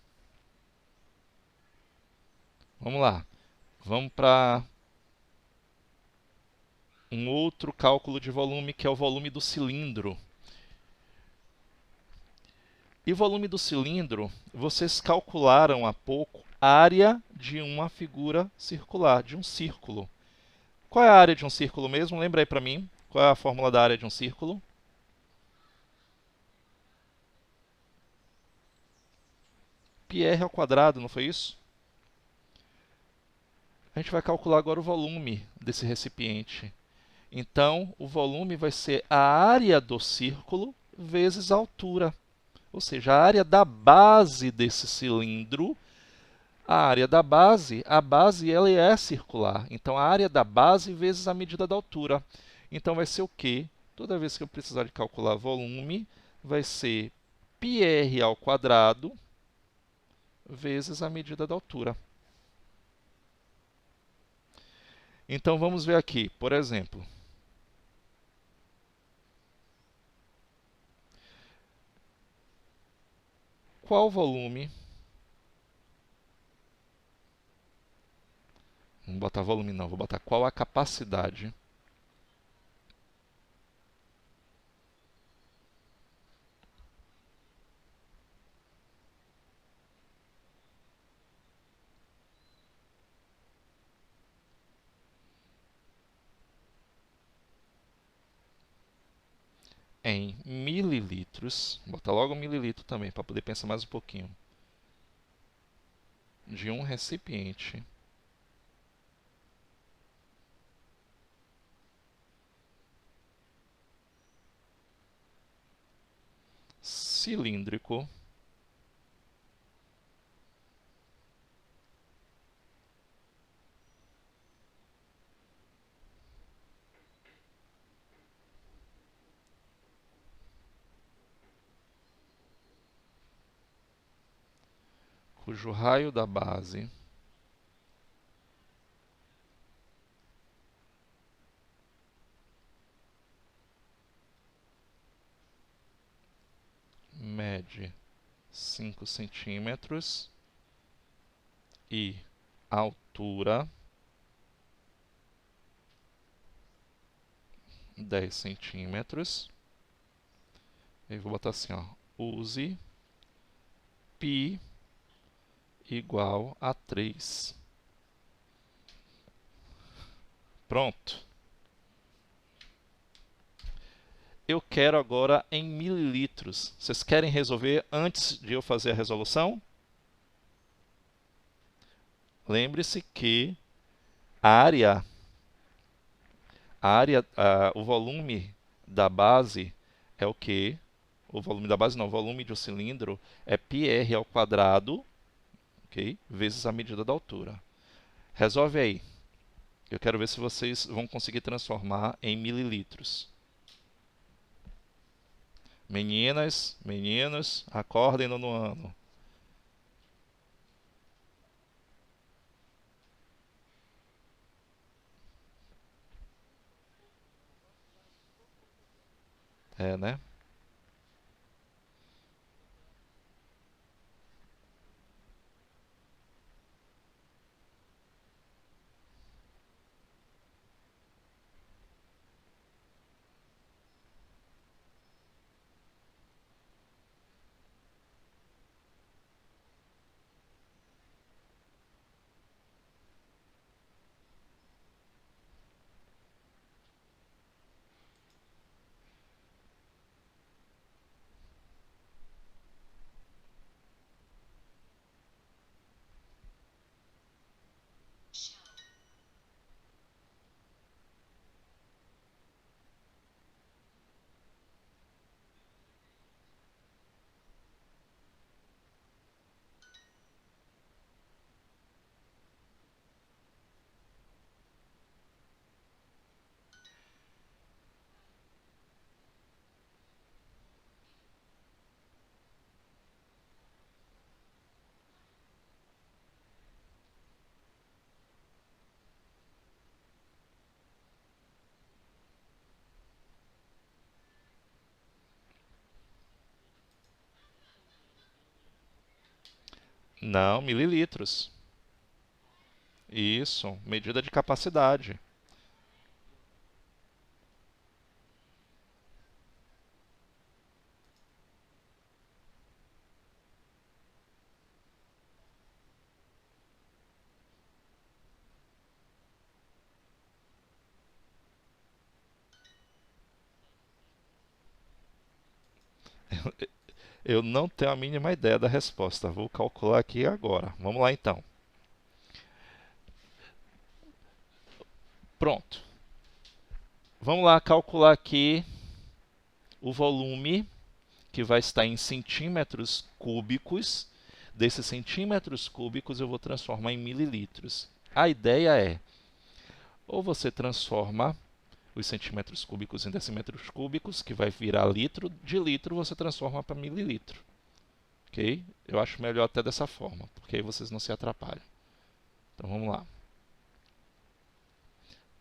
Vamos lá. Vamos para um outro cálculo de volume, que é o volume do cilindro. E volume do cilindro, vocês calcularam há pouco a área de uma figura circular, de um círculo. Qual é a área de um círculo mesmo? Lembra aí para mim. Qual é a fórmula da área de um círculo? πr ao quadrado, não foi isso? A gente vai calcular agora o volume desse recipiente. Então, o volume vai ser a área do círculo vezes a altura. Ou seja, a área da base desse cilindro. A área da base, a base ela é circular. Então, a área da base vezes a medida da altura. Então, vai ser o quê? Toda vez que eu precisar de calcular volume, vai ser πr ao quadrado vezes a medida da altura. Então, vamos ver aqui, por exemplo. Qual volume... Não vou botar volume não, vou botar qual a capacidade em mililitros, vou botar logo mililitro também, para poder pensar mais um pouquinho, de um recipiente cilíndrico cujo raio da base mede 5 centímetros e a altura 10 centímetros. Eu vou botar assim, ó, use π igual a 3. Pronto. Eu quero agora em mililitros. Vocês querem resolver antes de eu fazer a resolução? Lembre-se que a o volume da base é o quê? O volume da base não, o volume de um cilindro é πr ao quadrado, okay, vezes a medida da altura. Resolve aí. Eu quero ver se vocês vão conseguir transformar em mililitros. Meninas, meninos, acordem no ano. É, né? Não, mililitros. Isso, medida de capacidade. Eu não tenho a mínima ideia da resposta. Vou calcular aqui agora. Vamos lá então. Pronto. Vamos lá calcular aqui o volume que vai estar em centímetros cúbicos. Desses centímetros cúbicos eu vou transformar em mililitros. A ideia é, ou você transforma os centímetros cúbicos em decímetros cúbicos, que vai virar litro, de litro você transforma para mililitro. Ok? Eu acho melhor até dessa forma, porque aí vocês não se atrapalham. Então vamos lá.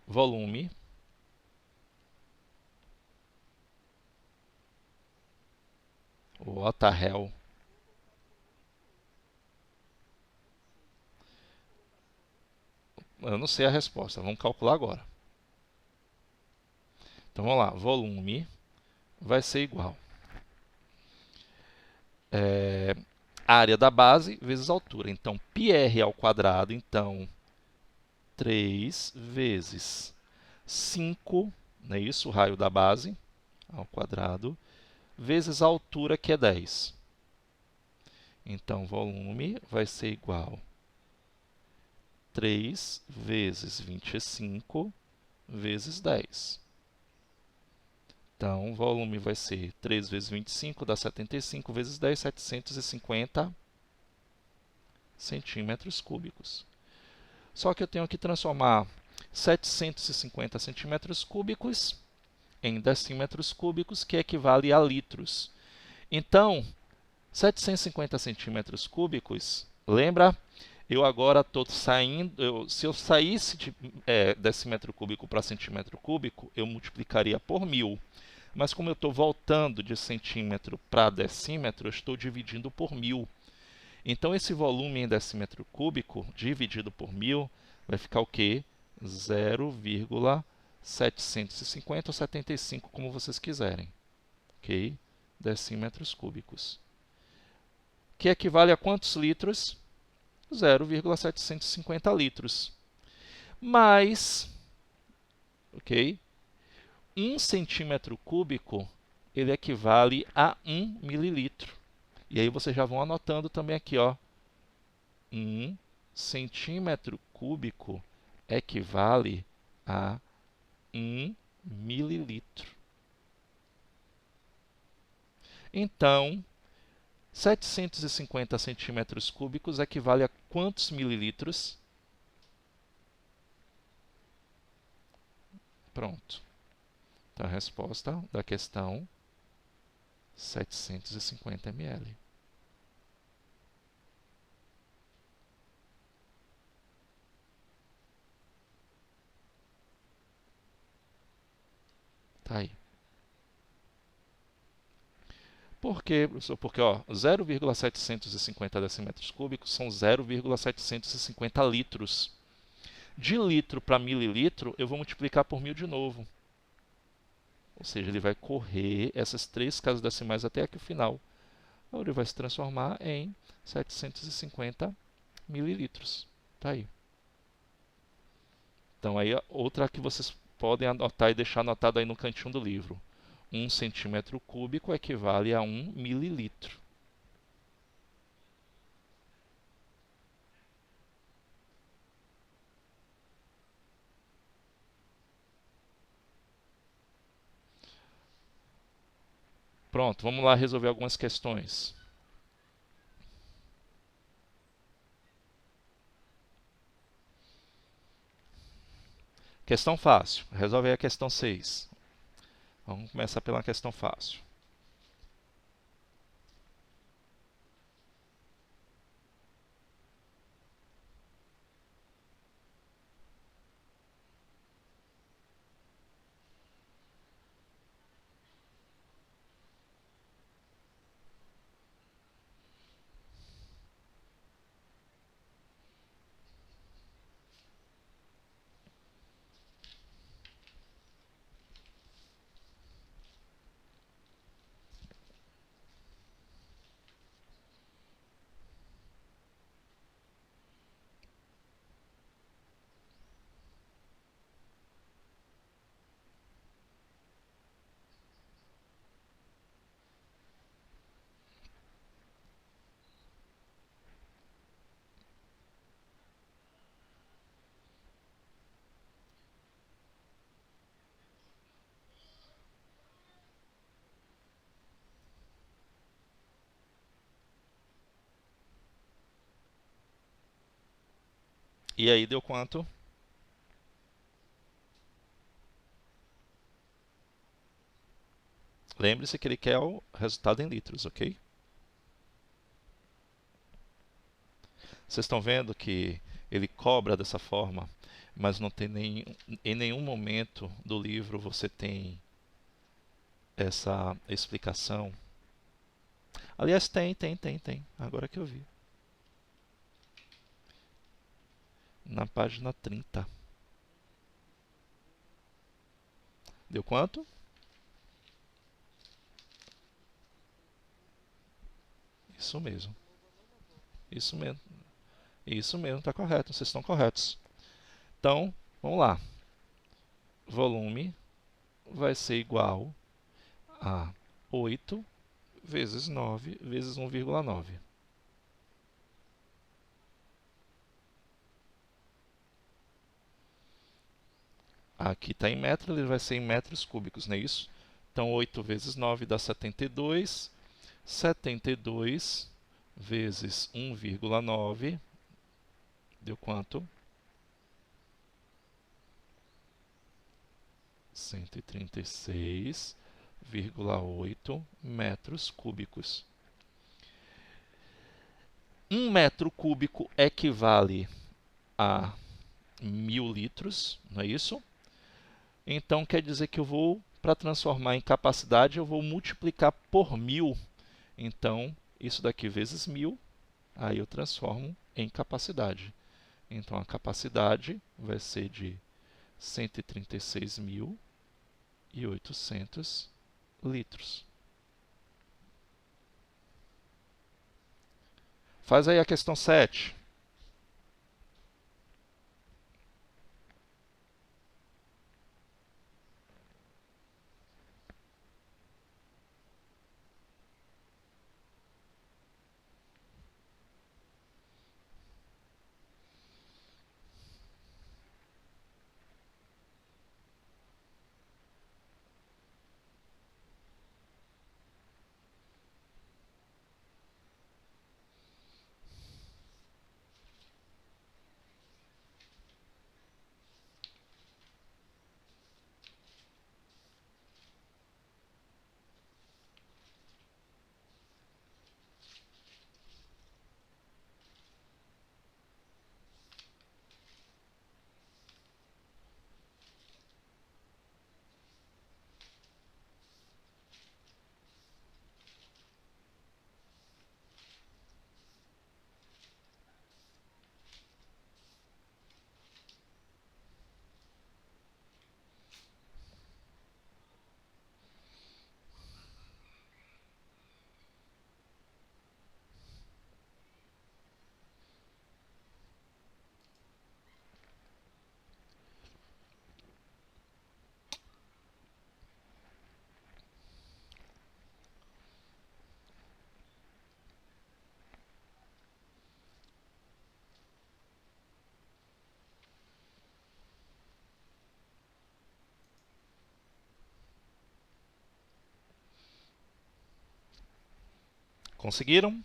Volume what the hell? Eu não sei a resposta, vamos calcular agora. Então vamos lá, volume vai ser igual área da base vezes altura. Então, πr ao quadrado, então 3 vezes 5, não é isso? O raio da base ao quadrado, vezes a altura, que é 10. Então, volume vai ser igual a 3 vezes 25 vezes 10. Então, o volume vai ser 3 vezes 25, dá 75, vezes 10, 750 centímetros cúbicos. Só que eu tenho que transformar 750 centímetros cúbicos em decímetros cúbicos, que equivale a litros. Então, 750 centímetros cúbicos, lembra? Eu agora estou saindo, se eu saísse de decímetro cúbico para centímetro cúbico, eu multiplicaria por 1000. Mas como eu estou voltando de centímetro para decímetro, eu estou dividindo por 1000. Então, esse volume em decímetro cúbico, dividido por 1000, vai ficar o quê? 0,750 ou 75, como vocês quiserem. Ok? Decímetros cúbicos. Que equivale a quantos litros? 0,750 litros. Mas, ok? 1 centímetro cúbico, ele equivale a 1 mililitro. E aí vocês já vão anotando também aqui, ó. 1 centímetro cúbico equivale a 1 mililitro. Então, 750 centímetros cúbicos equivale a quantos mililitros? Pronto. Então, a resposta da questão, 750 ml. Tá aí. Por quê, professor? Porque 0,750 decímetros cúbicos são 0,750 litros. De litro para mililitro, eu vou multiplicar por 1000 de novo. Ou seja, ele vai correr essas 3 casas decimais até aqui o final. Então, ele vai se transformar em 750 mililitros. Tá aí. Então, aí outra que vocês podem anotar e deixar anotado aí no cantinho do livro. 1 centímetro cúbico equivale a 1 mililitro. Pronto, vamos lá resolver algumas questões. Questão fácil. Resolve aí a questão 6. Vamos começar pela questão fácil. E aí deu quanto? Lembre-se que ele quer o resultado em litros, ok? Vocês estão vendo que ele cobra dessa forma, mas não tem em nenhum momento do livro você tem essa explicação. Aliás, tem. Agora que eu vi. Na página 30. Deu quanto? Isso mesmo. Isso mesmo. Isso mesmo, está correto. Vocês estão corretos. Então, vamos lá. Volume vai ser igual a 8 vezes 9 vezes 1,9. Aqui está em metros, ele vai ser em metros cúbicos, não é isso? Então, 8 vezes 9 dá 72. 72 vezes 1,9 deu quanto? 136,8 metros cúbicos. 1 metro cúbico equivale a 1000 litros, não é isso? Então quer dizer que eu vou, para transformar em capacidade, eu vou multiplicar por 1000. Então, isso daqui vezes 1000, aí eu transformo em capacidade. Então, a capacidade vai ser de 136.800 litros. Faz aí a questão 7. Conseguiram?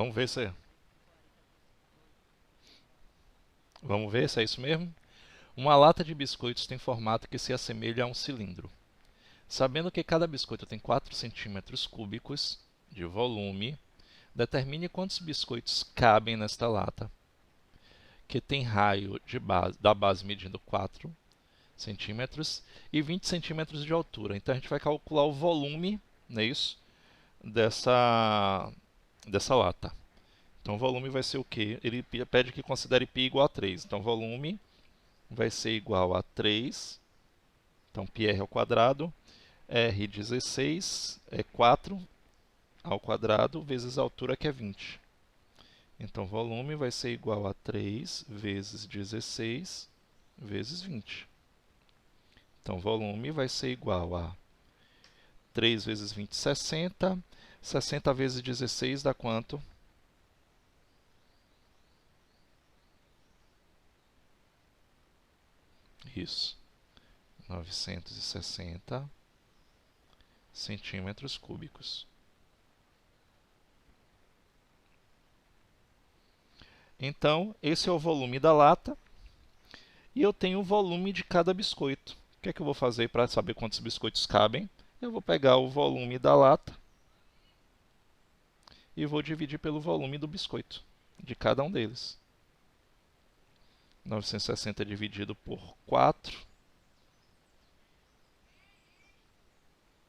Vamos ver se Vamos ver se é isso mesmo? Uma lata de biscoitos tem formato que se assemelha a um cilindro. Sabendo que cada biscoito tem 4 centímetros cúbicos de volume, determine quantos biscoitos cabem nesta lata, que tem raio da base medindo 4 centímetros e 20 centímetros de altura. Então a gente vai calcular o volume, não é isso? Dessa lata. Então o volume vai ser o quê? Ele pede que considere π igual a 3. Então o volume vai ser igual a 3. Então πr ao quadrado, R16 é 4 ao quadrado vezes a altura, que é 20. Então volume vai ser igual a 3 vezes 16 vezes 20. Então volume vai ser igual a 3 vezes 20, 60. 60 vezes 16 dá quanto? Isso. 960 centímetros cúbicos. Então, esse é o volume da lata. E eu tenho o volume de cada biscoito. O que é que eu vou fazer para saber quantos biscoitos cabem? Eu vou pegar o volume da lata e vou dividir pelo volume do biscoito, de cada um deles. 960 dividido por 4,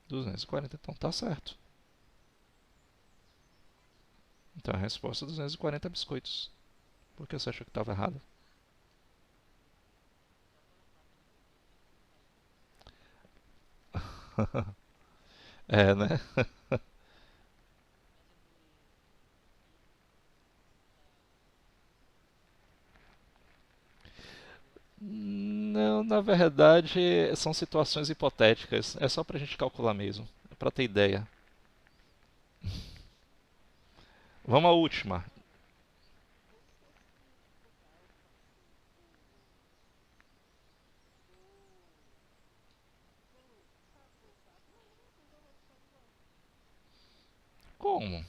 240. Então tá certo. Então a resposta é 240 biscoitos. Por que você achou que estava errado? É, né? Não, na verdade, são situações hipotéticas. É só para a gente calcular mesmo, para ter ideia. Vamos à última. Como?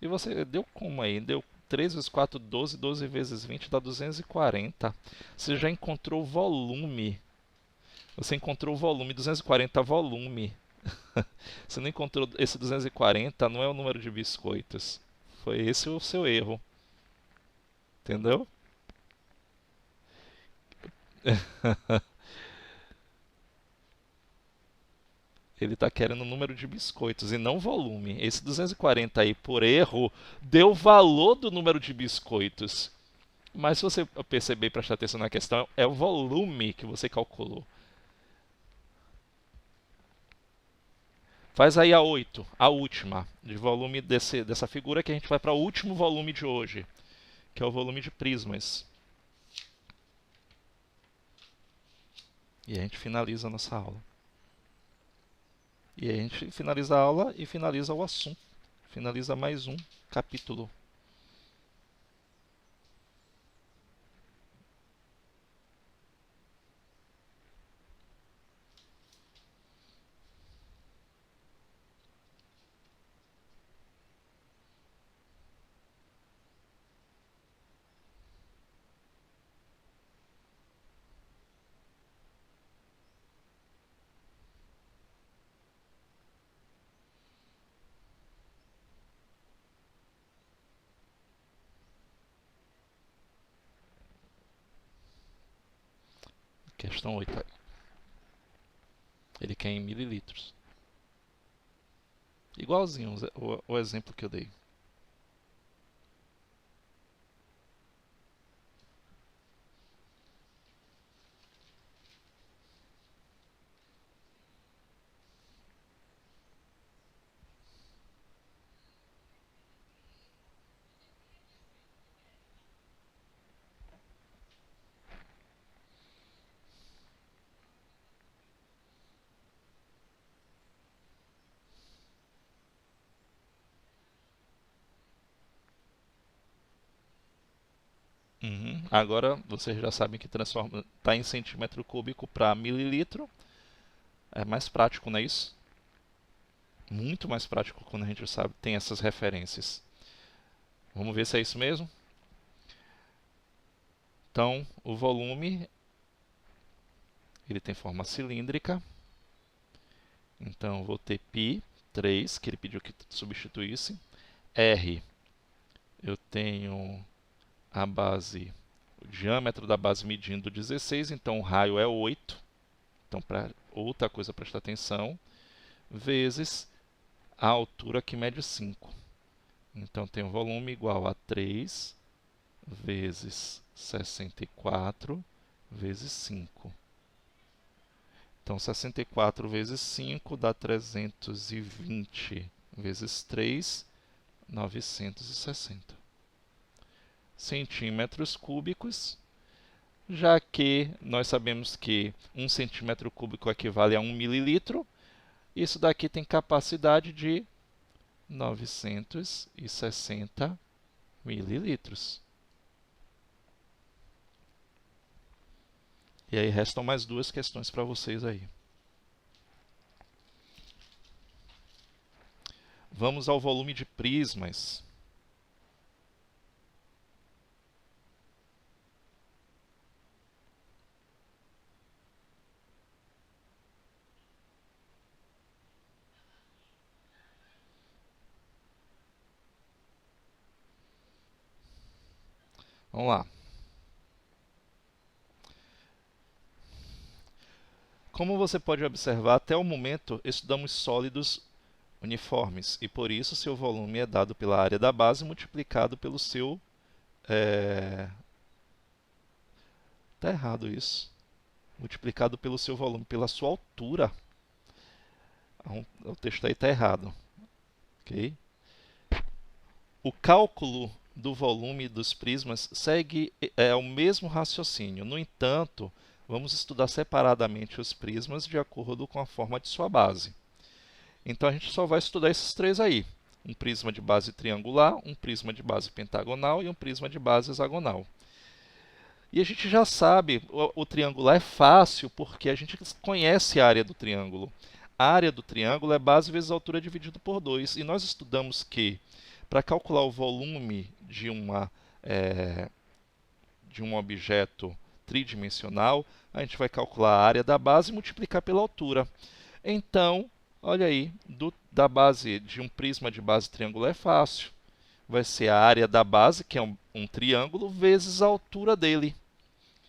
E você deu como aí? Deu 3 vezes 4, 12, 12 vezes 20 dá 240. Você já encontrou o volume. Você encontrou o volume, 240 volume. Você não encontrou esse 240, não é o número de biscoitos. Foi esse o seu erro. Entendeu? Ele está querendo o número de biscoitos e não volume. Esse 240 aí, por erro, deu o valor do número de biscoitos. Mas se você perceber e prestar atenção na questão, é o volume que você calculou. Faz aí a 8, a última, de volume dessa figura, que a gente vai para o último volume de hoje, que é o volume de prismas. E a gente finaliza a nossa aula. E a gente finaliza a aula e finaliza o assunto. Finaliza mais um capítulo. Questão 8 aí. Ele quer em mililitros. Igualzinho o exemplo que eu dei. Uhum. Agora vocês já sabem que transforma, está em centímetro cúbico para mililitro. É mais prático, não é isso? Muito mais prático quando a gente sabe, tem essas referências. Vamos ver se é isso mesmo? Então, o volume, ele tem forma cilíndrica. Então, vou ter π3, que ele pediu que substituísse. R, eu tenho a base, o diâmetro da base medindo 16, então o raio é 8. Então, para outra coisa prestar atenção, vezes a altura que mede 5. Então, tem o volume igual a 3 vezes 64 vezes 5. Então, 64 vezes 5 dá 320 vezes 3, 960 centímetros cúbicos, já que nós sabemos que 1 centímetro cúbico equivale a 1 mililitro. Isso daqui tem capacidade de 960 mililitros. E aí restam mais duas questões para vocês aí. Vamos ao volume de prismas. Vamos lá. Como você pode observar, até o momento estudamos sólidos uniformes, e por isso seu volume é dado pela área da base multiplicado pelo seu... Está errado isso. Multiplicado pelo seu volume, pela sua altura. O texto aí está errado. Okay? O cálculo do volume dos prismas segue o mesmo raciocínio. No entanto, vamos estudar separadamente os prismas de acordo com a forma de sua base. Então, a gente só vai estudar esses três aí. Um prisma de base triangular, um prisma de base pentagonal e um prisma de base hexagonal. E a gente já sabe, o triangular é fácil porque a gente conhece a área do triângulo. A área do triângulo é base vezes altura dividido por 2. E nós estudamos que, para calcular o volume de um objeto tridimensional, a gente vai calcular a área da base e multiplicar pela altura. Então, olha aí, da base de um prisma de base triangular é fácil. Vai ser a área da base, que é um triângulo, vezes a altura dele.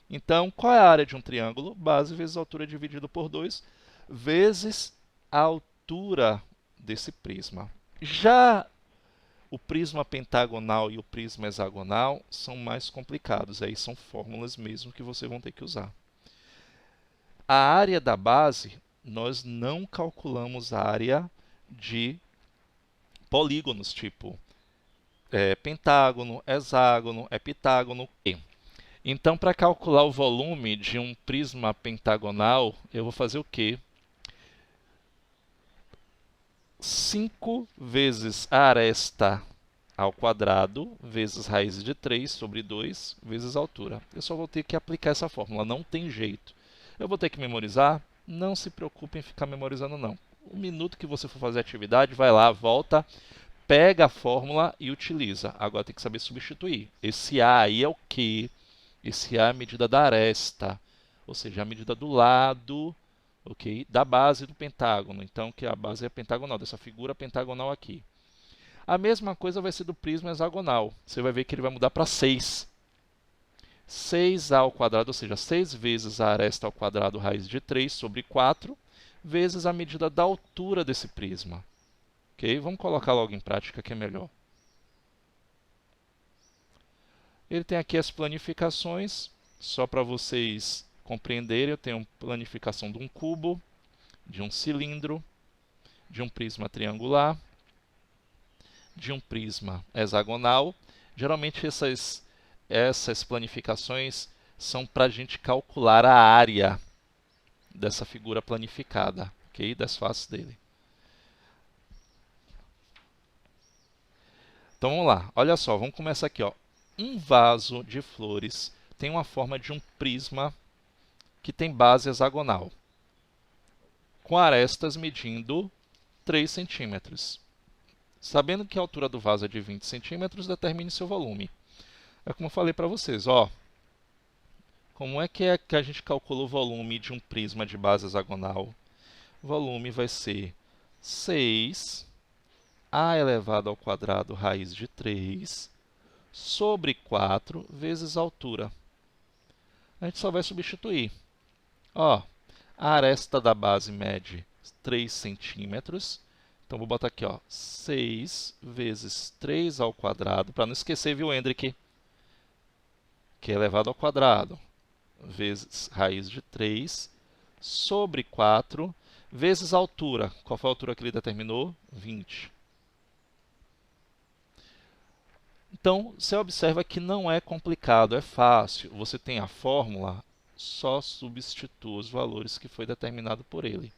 Então, qual é a área de um triângulo? Base vezes a altura dividido por 2, vezes a altura desse prisma. Já o prisma pentagonal e o prisma hexagonal são mais complicados. Aí são fórmulas mesmo que vocês vão ter que usar. A área da base, nós não calculamos a área de polígonos, tipo pentágono, hexágono, heptágono. Então, para calcular o volume de um prisma pentagonal, eu vou fazer o quê? 5 vezes a aresta ao quadrado, vezes raiz de 3 sobre 2, vezes a altura. Eu só vou ter que aplicar essa fórmula, não tem jeito. Eu vou ter que memorizar? Não se preocupe em ficar memorizando, não. Um minuto que você for fazer a atividade, vai lá, volta, pega a fórmula e utiliza. Agora tem que saber substituir. Esse A aí é o quê? Esse A é a medida da aresta, ou seja, a medida do lado, okay, da base do pentágono. Então, que a base é pentagonal, dessa figura pentagonal aqui. A mesma coisa vai ser do prisma hexagonal. Você vai ver que ele vai mudar para 6. 6A ao quadrado, ou seja, 6 vezes a aresta ao quadrado raiz de 3 sobre 4, vezes a medida da altura desse prisma. Okay? Vamos colocar logo em prática que é melhor. Ele tem aqui as planificações, só para vocês compreenderem. Eu tenho planificação de um cubo, de um cilindro, de um prisma triangular, de um prisma hexagonal. Geralmente essas planificações são para a gente calcular a área dessa figura planificada, okay? Das faces dele. Então vamos lá, olha só, vamos começar aqui, ó. Um vaso de flores tem uma forma de um prisma que tem base hexagonal, com arestas medindo 3 centímetros. Sabendo que a altura do vaso é de 20 centímetros, determine seu volume. É como eu falei para vocês, ó. Como é que a gente calcula o volume de um prisma de base hexagonal? O volume vai ser 6 a elevado ao quadrado raiz de 3 sobre 4 vezes a altura. A gente só vai substituir. Ó, a aresta da base mede 3 centímetros. Então, vou botar aqui, ó, 6 vezes 3 ao quadrado, para não esquecer, viu, Hendrik? Que é elevado ao quadrado, vezes raiz de 3, sobre 4, vezes a altura. Qual foi a altura que ele determinou? 20. Então, você observa que não é complicado, é fácil. Você tem a fórmula, só substitua os valores que foi determinado por ele.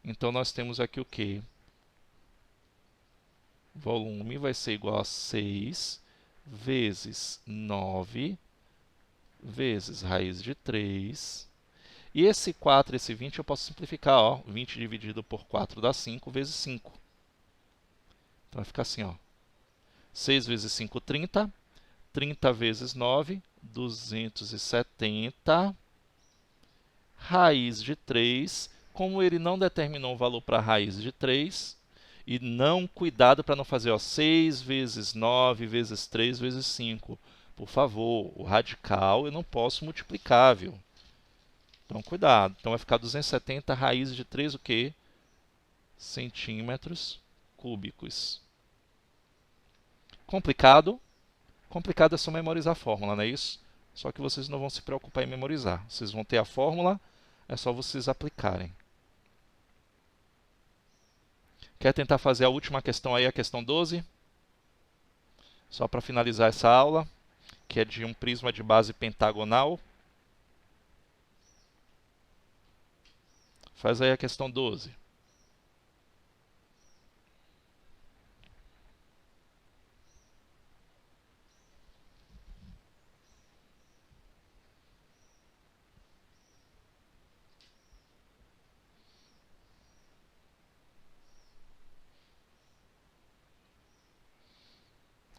Então, nós temos aqui o quê? Volume vai ser igual a 6 vezes 9 vezes raiz de 3. E esse 4, esse 20, eu posso simplificar. Ó, 20 dividido por 4 dá 5 vezes 5. Então, vai ficar assim, ó. 6 vezes 5, 30. 30 vezes 9, 270. Raiz de 3. Como ele não determinou um valor para a raiz de 3, e não, cuidado para não fazer, ó, 6 vezes 9 vezes 3 vezes 5. Por favor, o radical eu não posso multiplicar, viu? Então, cuidado. Então, vai ficar 270 raiz de 3, o quê? Centímetros cúbicos. Complicado? Complicado é só memorizar a fórmula, não é isso? Só que vocês não vão se preocupar em memorizar. Vocês vão ter a fórmula, é só vocês aplicarem. Quer tentar fazer a última questão aí, a questão 12? Só para finalizar essa aula, que é de um prisma de base pentagonal. Faz aí a questão 12.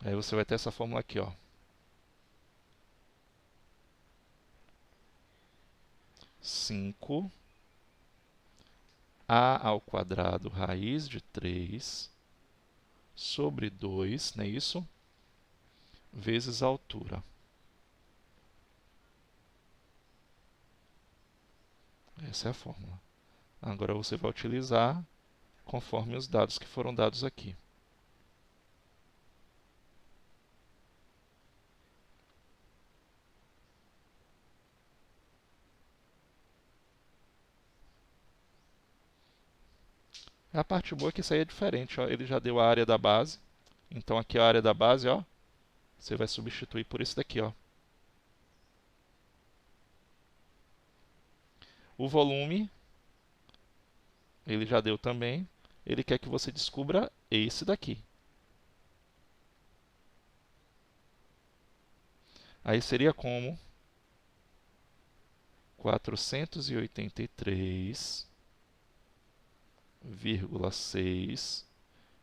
Aí você vai ter essa fórmula aqui, ó. 5 a ao quadrado raiz de 3 sobre 2, não é isso? Vezes a altura. Essa é a fórmula. Agora você vai utilizar conforme os dados que foram dados aqui. A parte boa é que isso aí é diferente, ó. Ele já deu a área da base. Então aqui a área da base, ó, você vai substituir por isso daqui, ó. O volume, ele já deu também. Ele quer que você descubra esse daqui. Aí seria como 483,6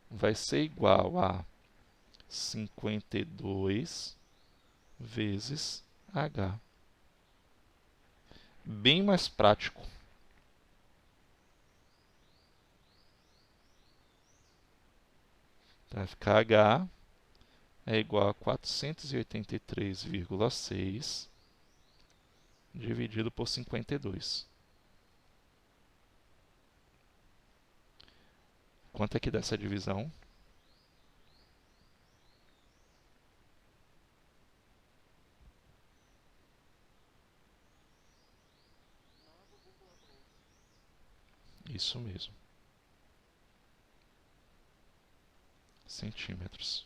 vai ser igual a 52 vezes H. Bem mais prático. Então, vai ficar H é igual a 483,6 dividido por 52. Quanto é que dá essa divisão? Isso mesmo. Centímetros.